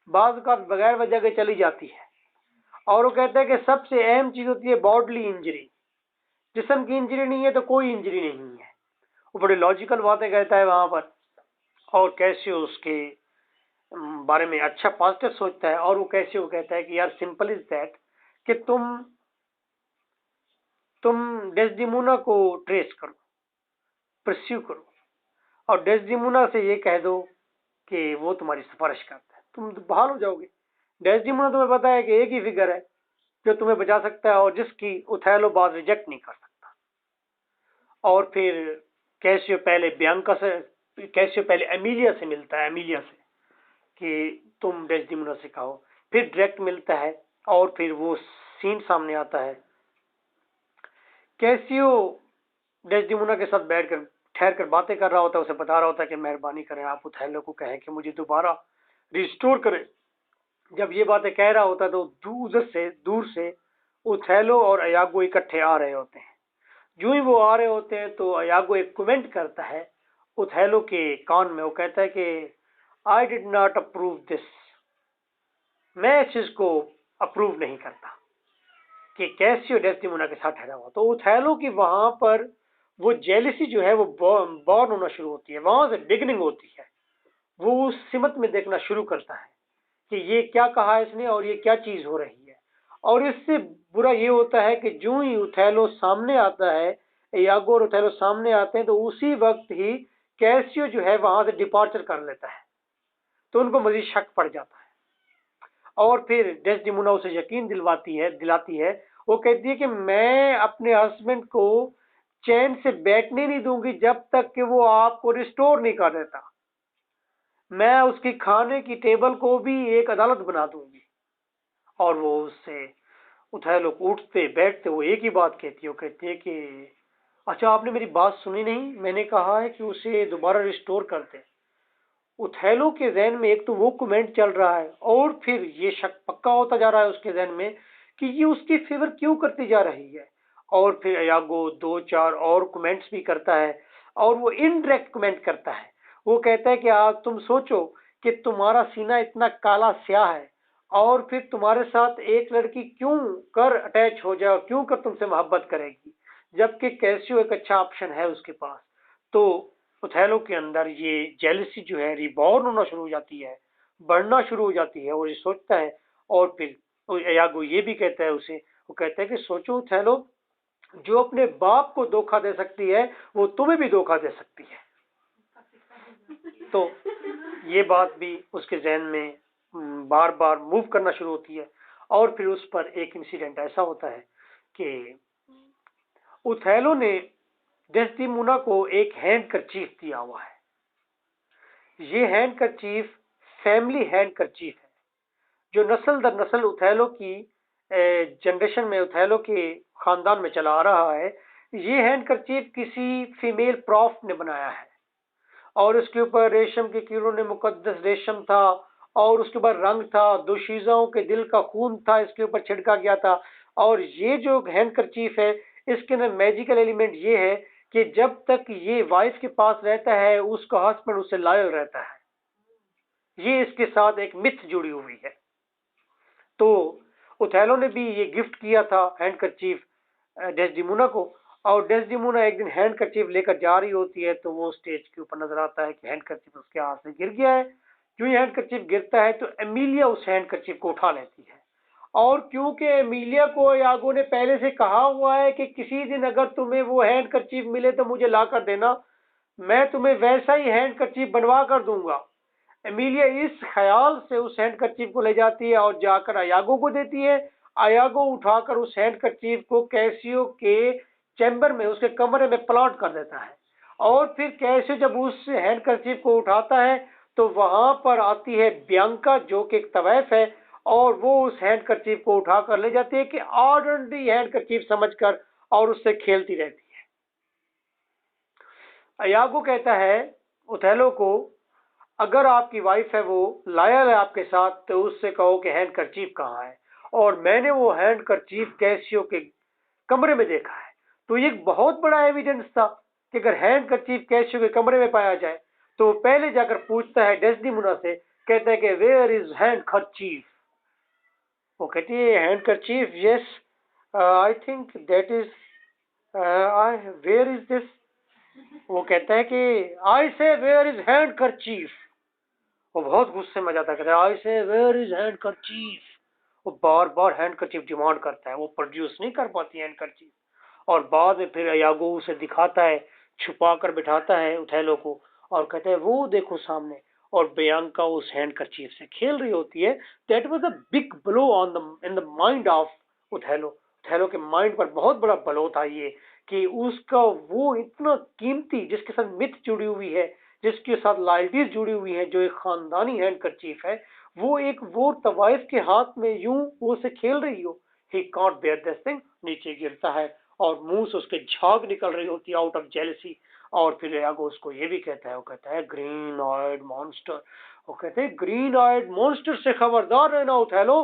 Speaker 1: बाज़ औक़ात बगैर वजह के चली जाती है। और वो कहते हैं कि सबसे अहम चीज होती है बॉडली इंजरी, जिस्म की इंजरी नहीं है तो कोई इंजरी नहीं है। वो बड़ी लॉजिकल बातें कहता है वहां पर, और कैसे उसके बारे में अच्छा पॉजिटिव सोचता है। और वो कैसे वो कहता है कि यार सिंपल इज दैट कि तुम डेस्डिमोना को ट्रेस करो, परस्यू करो, और डेस्डिमोना से ये कह दो कि वो तुम्हारी सिफारिश करता है, तुम बहाल हो जाओगे। डेस्डिमोना तुम्हें पता है कि एक ही फिगर है जो तुम्हें बचा सकता है और जिसकी ओथेलो बात रिजेक्ट नहीं कर सकता। और फिर कैसियो पहले एमिलिया से मिलता है, एमिलिया से कि तुम डेस्डिमोना से कहो, फिर डायरेक्ट मिलता है और फिर वो सीन सामने आता है। कैसियो डेस्डिमोना के साथ बैठकर ठहर कर बातें कर रहा होता है, उसे बता रहा होता है कि मेहरबानी करें आप ओथेलो को कहें कि मुझे दोबारा रिस्टोर करें। जब ये बातें कह रहा होता है तो दूर से ओथेलो और यागो इकट्ठे आ रहे होते हैं। जो ही वो आ रहे होते हैं तो यागो एक कमेंट करता है ओथेलो के कान में, वो कहता है कि I did not approve this, मैं इस चीज को अप्रूव नहीं करता कि कैसियो डेस्टिमोना के साथ ठहरा हुआ। तो ओथेलो की वहां पर वो जेलिसी जो है वो बॉर्न होना शुरू होती है, वहां से बिगनिंग होती है। वो उस सिमत में देखना शुरू करता है कि ये क्या कहा इसने और ये क्या चीज हो रही है। और इससे बुरा ये होता है कि जो ही ओथेलो सामने आता है, यागो और ओथेलो सामने आते हैं, तो उसी वक्त ही कैसियो जो है वहां से डिपार्चर कर लेता है, तो उनको मजीद शक पड़ जाता है। और फिर डेस्डिमोना उसे यकीन दिलाती है, वो कहती है कि मैं अपने हस्बैंड को चैन से बैठने नहीं दूंगी जब तक कि वो आपको रिस्टोर नहीं कर देता। मैं उसकी खाने की टेबल को भी एक अदालत बना दूंगी। और वो उससे ओथेलो को उठते बैठते वो एक ही बात कहती है, वो कहती है कि अच्छा आपने मेरी बात सुनी नहीं, मैंने कहा है कि उसे दोबारा रिस्टोर कर दे। ओथेलो के जहन में एक तो वो कमेंट चल रहा है और फिर ये शक पक्का होता जा रहा है उसके जहन में कि ये उसकी फेवर क्यों करती जा रही है। और फिर यागो दो चार और कमेंट्स भी करता है, और वो इनडायरेक्ट कमेंट करता है। वो कहता है कि आज तुम सोचो कि तुम्हारा सीना इतना काला स्याह है और फिर तुम्हारे साथ एक लड़की क्यों कर अटैच हो जाए और क्यों कर तुमसे मोहब्बत करेगी, जबकि कैसियो एक अच्छा ऑप्शन है उसके पास। तो ओथेलो के अंदर ये जेलसी जो है रिबॉर्न होना शुरू हो जाती है, बढ़ना शुरू हो जाती है, और ये सोचता है। और फिर यागो ये भी कहता है उसे, वो कहता है कि सोचो ओथेलो, जो अपने बाप को धोखा दे सकती है वो तुम्हें भी धोखा दे सकती है। तो ये बात भी उसके जहन में बार बार मूव करना शुरू होती है। और फिर उस पर एक इंसिडेंट ऐसा होता है कि ओथेलो ने डेस्टिमोना को एक हैंडकरचीफ दिया हुआ है। ये हैंडकरचीफ फैमिली हैंडकरचीफ है, जो नस्ल दर नस्ल ओथेलो की जनरेशन में, ओथेलो के खानदान में चला आ रहा है। ये हैंडकरचीफ किसी फीमेल प्रॉफ ने बनाया है और उसके ऊपर रेशम के कीड़ों ने मुकद्दस रेशम था और उसके ऊपर रंग था, दोशीज़ाओं के दिल का खून था, इसके ऊपर छिड़का गया था। और ये जो हैंडकरचीफ है, इसके अंदर मैजिकल एलिमेंट ये है कि जब तक ये वाइफ के पास रहता है, उसका हस्बैंड उससे लॉयल रहता है। ये इसके साथ एक मिथ जुड़ी हुई है। तो ओथेलो ने भी ये गिफ्ट किया था हैंडकरचीफ डेस्डिमोना को, और डेस्डिमोना एक दिन हैंडकरचीफ लेकर जा रही होती है, तो वो स्टेज के ऊपर नजर आता है कि हैंडकरचीफ उसके हाथ से गिर गया है। जो ये हैंडकरचीफ गिरता है तो एमिलिया उस हैंडकरचीफ को उठा लेती है। और क्योंकि एमिलिया को यागो ने पहले से कहा हुआ है कि किसी दिन अगर तुम्हें वो हैंडकरचीफ मिले तो मुझे ला कर देना, मैं तुम्हें वैसा ही हैंडकरचीफ बनवा कर दूंगा। एमिलिया इस ख्याल से उस हैंडकरचीफ को ले जाती है और जाकर अयागो को देती है। अयागो उठाकर उस हैंडकरचीफ को कैसियो के चैम्बर में, उसके कमरे में प्लांट कर देता है। और फिर कैसियो जब उस हैंडकरचीफ को उठाता है तो वहां पर आती है बियांका, जो कि एक तवैफ है, और वो उस हैंडकरचीफ को उठाकर ले जाती है कि ऑर्डिनरी हैंडकरचीफ समझकर, और उससे खेलती रहती है। अयागो कहता है ओथेलो को, अगर आपकी वाइफ है वो लॉयल है आपके साथ, तो उससे कहो कि हैंडकरचीफ कहाँ है। और मैंने वो हैंडकरचीफ कैसियो के कमरे में देखा है। तो ये एक बहुत बड़ा एविडेंस था कि अगर हैंडकरचीफ कैसियो के कमरे में पाया जाए, तो वो पहले जाकर पूछता है डेस्डिमोना से, कहता है कि वेयर इज हैंडकरचीफ। वो कहती है handkerchief, yes I think that is, where is this. वो कहता है कि आई से वेयर इज हैंडकरचीफ। वो बहुत गुस्से में जाता है, कहता है आई से वेयर इज हैंडकरचीफ। वो बार बार हैंडकरचीफ डिमांड करता है, वो प्रोड्यूस नहीं कर पाती हैंडकरचीफ। और बाद में फिर अयागो उसे दिखाता है, छुपा कर बिठाता है ओथेलो को, और कहता है वो देखो सामने। और बियांका उस हैंडकरचीफ से खेल रही होती है। That was a big blow on the in the mind of Othello. Othello के माइंड पर बहुत बड़ा ब्लो था ये, कि उसका वो इतना कीमती, जिसके साथ मिथ जुड़ी हुई है, जिसके साथ लॉयल्टीज जुड़ी हुई है, जो एक खानदानी हैंडकरचीफ है, वो तवाइफ के हाथ में यूं वो से खेल रही हो। He can't bear this thing. नीचे गिरता है और मुंह से उसके झाग निकल रही होती है आउट ऑफ जेलसी। और फिर यागो उसको ये भी कहता है, वो कहता है ग्रीन आइड मॉन्स्टर। वो कहते हैं ग्रीन आइड मॉन्स्टर से खबरदार रहना ओथेलो,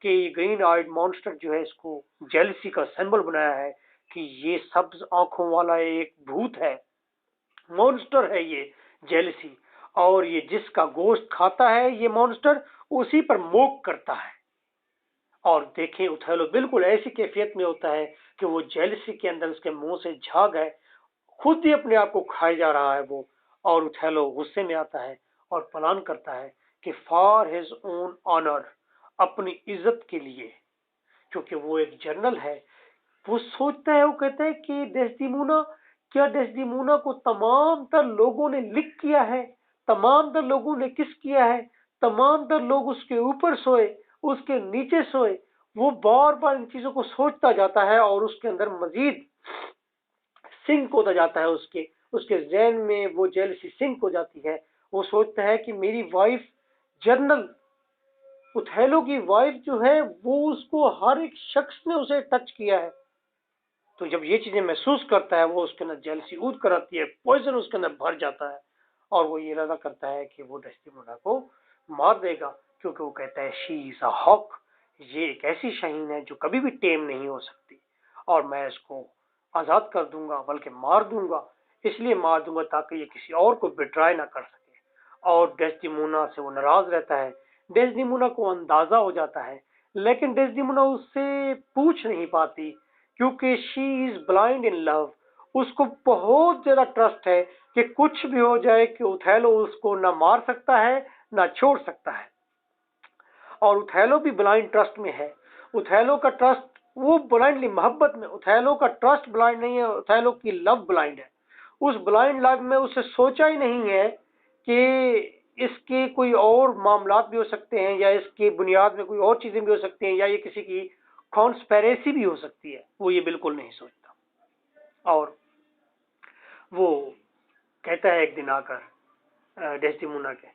Speaker 1: कि ग्रीन आइड मॉन्स्टर जो है, इसको जेलसी का सिंबल बनाया है कि ये सब्ज आंखों वाला एक भूत है, मॉन्स्टर है ये जेलसी। और ये जिसका गोश्त खाता है ये मॉन्स्टर, उसी पर मोक करता है। और देखें ओथेलो बिल्कुल ऐसी कैफियत में होता है कि वो जेलसी के अंदर उसके मुंह से झाग है, खुद ही अपने आप को खाए जा रहा है वो। और ओथेलो गुस्से में आता है और प्लान करता है कि फॉर हिज ओन ऑनर, अपनी इज्जत के लिए, क्योंकि वो एक जनरल है, वो सोचता है, वो कहता है कि डेस्डिमोना, क्या डेस्डिमोना को तमाम तर लोगों ने लिक किया है, तमाम तर लोगों ने किस किया है, तमाम तर लोग उसके ऊपर सोए, उसके नीचे सोए। वो बार बार इन चीजों को सोचता जाता है और उसके अंदर मजीद सिंक होता जाता है, उसके उसके जहन में वो जेलसी सिंक हो जाती है। वो सोचता है कि मेरी वाइफ जनरल, ओथेलो की वाइफ जो है, वो उसको हर एक शख्स ने उसे टच किया है। तो जब ये चीजें महसूस करता है, वो उसके अंदर जेलसी ऊद कर आती है, पॉइजन उसके अंदर भर जाता है, और वो ये इरादा करता है कि वो डेस्टिमोना को मार देगा, क्योंकि वो कहता है शी इज अ हॉक, ये एक ऐसी शाहीन है जो कभी भी टेम नहीं हो सकती, और मैं इसको आजाद कर दूंगा, बल्कि मार दूंगा। इसलिए मार दूंगा ताकि ये किसी और को बिट्राई ना कर सके। और डेस्टिमोना से वो नाराज रहता है। डेस्टिमोना को अंदाजा हो जाता है, लेकिन डेस्टिमोना उससे पूछ नहीं पाती, क्योंकि she is blind in love. उसको बहुत ज्यादा ट्रस्ट है कि कुछ भी हो जाए कि ओथेलो उसको ना मार सकता है ना छोड़ सकता है। और ओथेलो भी ब्लाइंड ट्रस्ट में है। ओथेलो का ट्रस्ट, वो ब्लाइंडली मोहब्बत में, ओथेलो का ट्रस्ट ब्लाइंड नहीं है, ओथेलो की लव ब्लाइंड है। उस ब्लाइंड लव में उसे सोचा ही नहीं है कि इसके कोई और मामलात भी हो सकते हैं, या इसके बुनियाद में कोई और चीजें भी हो सकती हैं, या ये किसी की कॉन्स्पेरेसी भी हो सकती है, वो ये बिल्कुल नहीं सोचता। और वो कहता है एक दिन आकर डेस्टिमोना के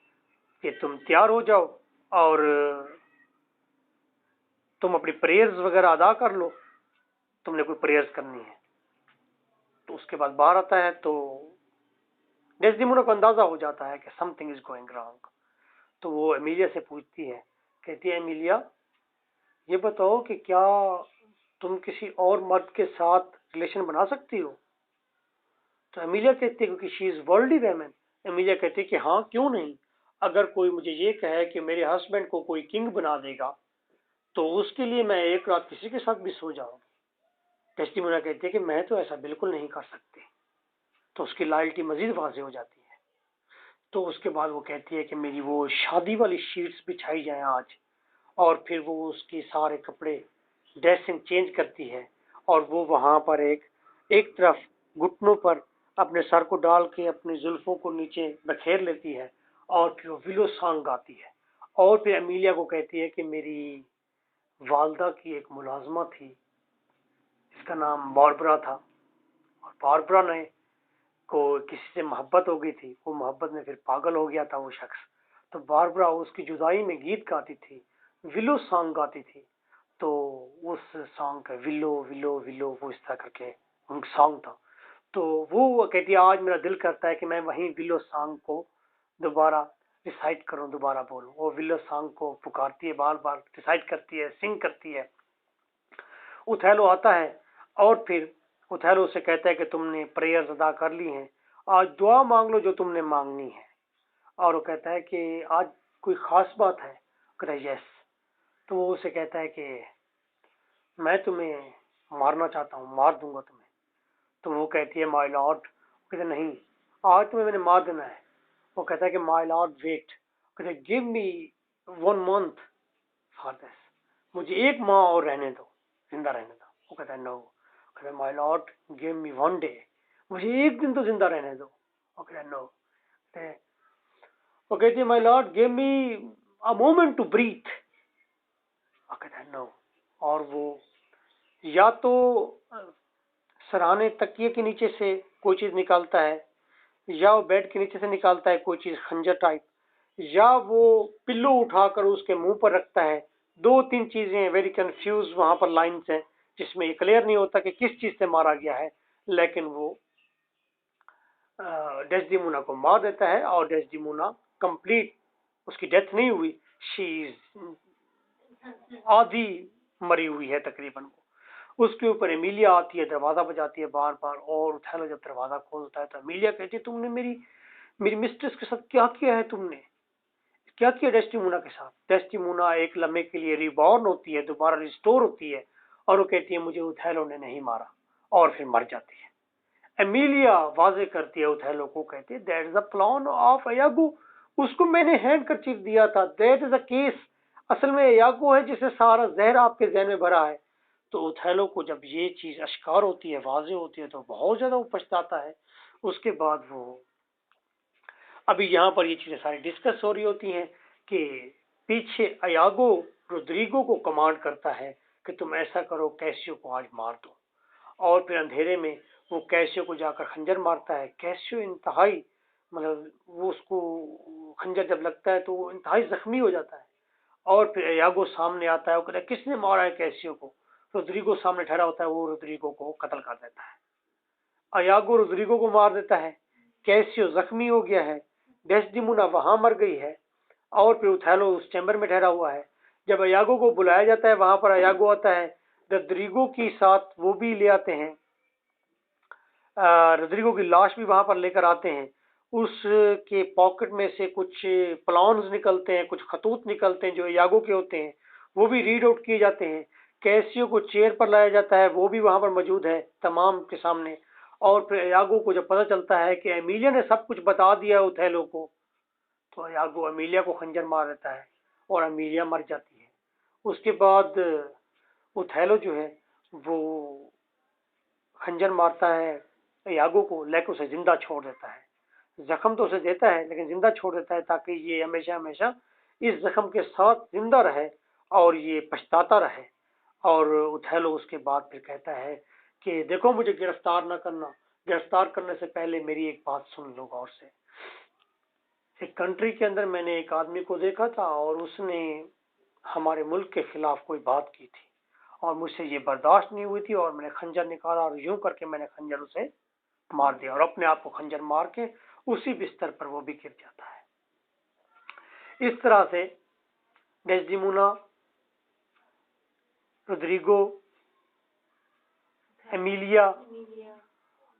Speaker 1: कि तुम तैयार हो जाओ और तुम अपनी प्रेयर्स वगैरह अदा कर लो, तुमने कोई प्रेयर्स करनी है। तो उसके बाद बाहर आता है तो डेस्टिमोना को अंदाजा हो जाता है कि समथिंग इज गोइंग रॉन्ग। तो वो एमिलिया से पूछती है, कहती है एमिलिया ये बताओ कि क्या तुम किसी और मर्द के साथ रिलेशन बना सकती हो? तो एमिलिया कहती है, क्योंकि शी इज वर्ल्डली वेमन, एमिलिया कहती है कि हाँ क्यों नहीं, अगर कोई मुझे ये कहे कि मेरे हस्बैंड को कोई किंग बना देगा तो उसके लिए मैं एक रात किसी के साथ भी सो जाऊंगी। डेस्टिमोना कहती है कि मैं तो ऐसा बिल्कुल नहीं कर सकती। तो उसकी लॉयल्टी मजीद वाज़ेह हो जाती है। तो उसके बाद वो कहती है कि मेरी वो शादी वाली शीट्स बिछाई जाए आज, और फिर वो उसकी सारे कपड़े ड्रेसिंग चेंज करती है, और वो वहां पर एक तरफ घुटनों पर अपने सर को डाल के अपनी जुल्फों को नीचे बखेर लेती है, और फिर वो विलो सॉन्ग गाती है। और फिर एमिलिया को कहती है कि मेरी वालदा की एक मुलाजमा थी, इसका नाम बारबरा था, और बारबरा ने को किसी से मोहब्बत हो गई थी, वो मोहब्बत में फिर पागल हो गया था वो शख्स। तो बारबरा उसकी जुदाई में गीत गाती थी, विलो सॉन्ग गाती थी। तो उस सॉन्ग का विलो विलो विलो वो इस तरह करके सॉन्ग था। तो वो कहती है आज मेरा दिल करता है कि मैं वहीं विलो सॉन्ग को दोबारा रिसाइट करूं, दोबारा बोलूं। वो विलो सॉन्ग को पुकारती है, बार बार रिसाइट करती है, सिंग करती है। उथैलो आता है और फिर उथैलो से कहता है कि तुमने प्रेयर्स अदा कर ली हैं, आज दुआ मांग लो जो तुमने मांगनी है। और वो कहता है कि आज कोई खास बात है? कहता है यस। तो वो उसे कहता है कि मैं तुम्हें मारना चाहता हूँ, मार दूंगा तुम्हें। तो वो कहती है माय लॉर्ड, कहते नहीं आज तुम्हें मैंने मार देना है। वो कहता है कि माय लॉर्ड वेट, कहते give me 1 month for this, मुझे 1 माह और रहने दो, जिंदा रहने दो। वो कहता है नो, कहता है my lord give me 1 day, मुझे 1 दिन तो जिंदा रहने दो। वो कहता है नो। वो कहती है my lord give me a moment to breathe. वो कहता है नो। और वो या तो सराहने तकिए के नीचे से कोई चीज निकालता है, या वो बेड के नीचे से निकालता है कोई चीज खंजर टाइप, या वो पिल्लो उठाकर उसके मुंह पर रखता है। 2-3 चीजें वेरी कंफ्यूज वहां पर लाइन्स हैं, जिसमें ये क्लियर नहीं होता कि किस चीज से मारा गया है। लेकिन वो डेस्डिमोना को मार देता है, और डेस्डिमोना कंप्लीट, उसकी डेथ नहीं हुई, शी इज आधी मरी हुई है तकरीबन। वो उसके ऊपर एमिलिया आती है, दरवाजा बजाती है बार बार, और उथैलो जब दरवाजा खोलता है तो एमिलिया कहती है तुमने मेरी मेरी मिस्ट्रेस के साथ क्या किया है, तुमने क्या किया डेस्टिमोना के साथ? डेस्टिमोना एक लम्हे के लिए रिबॉर्न होती है, दोबारा रिस्टोर होती है, और वो कहती है मुझे उथैलो ने नहीं मारा, और फिर मर जाती है। एमिलिया वाजे करती है उथैलो को, कहती है that is a plan of Iago, उसको मैंने हैंडकरचीफ दिया था, दैट इज अ केस, असल में अयागो है जिसे सारा जहर आपके जहन में भरा है। तो उथैलो को जब ये चीज अश्कार होती है, वाजे होती है, तो बहुत ज्यादा वो पछताता है। उसके बाद वो अभी यहाँ पर ये चीजें सारी डिस्कस हो रही होती हैं कि पीछे अयागो रोड्रिगो को कमांड करता है कि तुम ऐसा करो, कैसियो को आज मार दो। और फिर अंधेरे में वो कैसियो को जाकर खंजर मारता है। कैसियो इंतहाई, मतलब वो उसको खंजर जब लगता है तो वो इंतहाई जख्मी हो जाता है। और फिर अयागो सामने आता है, वो कहता है किसने मारा है कैसियो को? रोड्रिगो सामने ठहरा होता है, वो रोड्रिगो को कत्ल कर देता है। अयागो रोड्रिगो को मार देता है, कैसियो जख्मी हो गया है, डेस्डिमोना वहां मर गई है, और फिर उथैलो उस चैम्बर में ठहरा हुआ है। जब अयागो को बुलाया जाता है, वहां पर अयागो आता है, रोड्रिगो की साथ वो भी ले आते हैं, रोड्रिगो की लाश भी वहां पर लेकर आते हैं। उसके पॉकेट में से कुछ प्लॉन्स निकलते हैं, कुछ खतूत निकलते हैं जो अयागो के होते हैं, वो भी रीड आउट किए जाते हैं। कैसियो को चेयर पर लाया जाता है, वो भी वहां पर मौजूद है तमाम के सामने। और फिर अयागो को जब पता चलता है कि एमिलिया ने सब कुछ बता दिया उथैलो को, तो अयागो एमिलिया को खंजर मार देता है, और एमिलिया मर जाती है। उसके बाद उथैलो जो है वो खंजर मारता है अयागो को, लेकिन उसे जिंदा छोड़ देता है। जख्म तो उसे देता है लेकिन जिंदा छोड़ देता है ताकि ये हमेशा हमेशा इस जख्म के साथ जिंदा रहे और ये पछताता रहे। और ओथेलो उसके बाद फिर कहता है कि देखो मुझे गिरफ्तार ना करना, गिरफ्तार करने से पहले मेरी एक बात सुन लो गौर से। एक कंट्री के अंदर मैंने एक आदमी को देखा था और उसने हमारे मुल्क के खिलाफ कोई बात की थी और मुझसे ये बर्दाश्त नहीं हुई थी और मैंने खंजर निकाला और यूं करके मैंने खंजर उसे मार दिया और अपने आप को खंजर मार के उसी बिस्तर पर वो भी गिर जाता है। इस तरह से डेस्डिमोना, रोड्रिगो, एमिलिया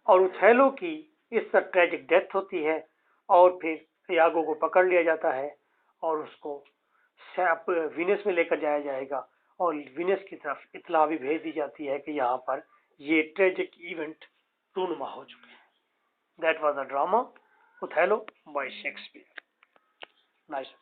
Speaker 1: और ओथेलो की इस तरह ट्रेजिक डेथ होती है और फिर यागो को पकड़ लिया जाता है और उसको वीनस में लेकर जाया जाएगा और वीनस की तरफ इतला भी भेज दी जाती है कि यहाँ पर ये ट्रेजिक इवेंट रूनुमा हो चुके हैं। That was a drama, Othello by Shakespeare. Nice.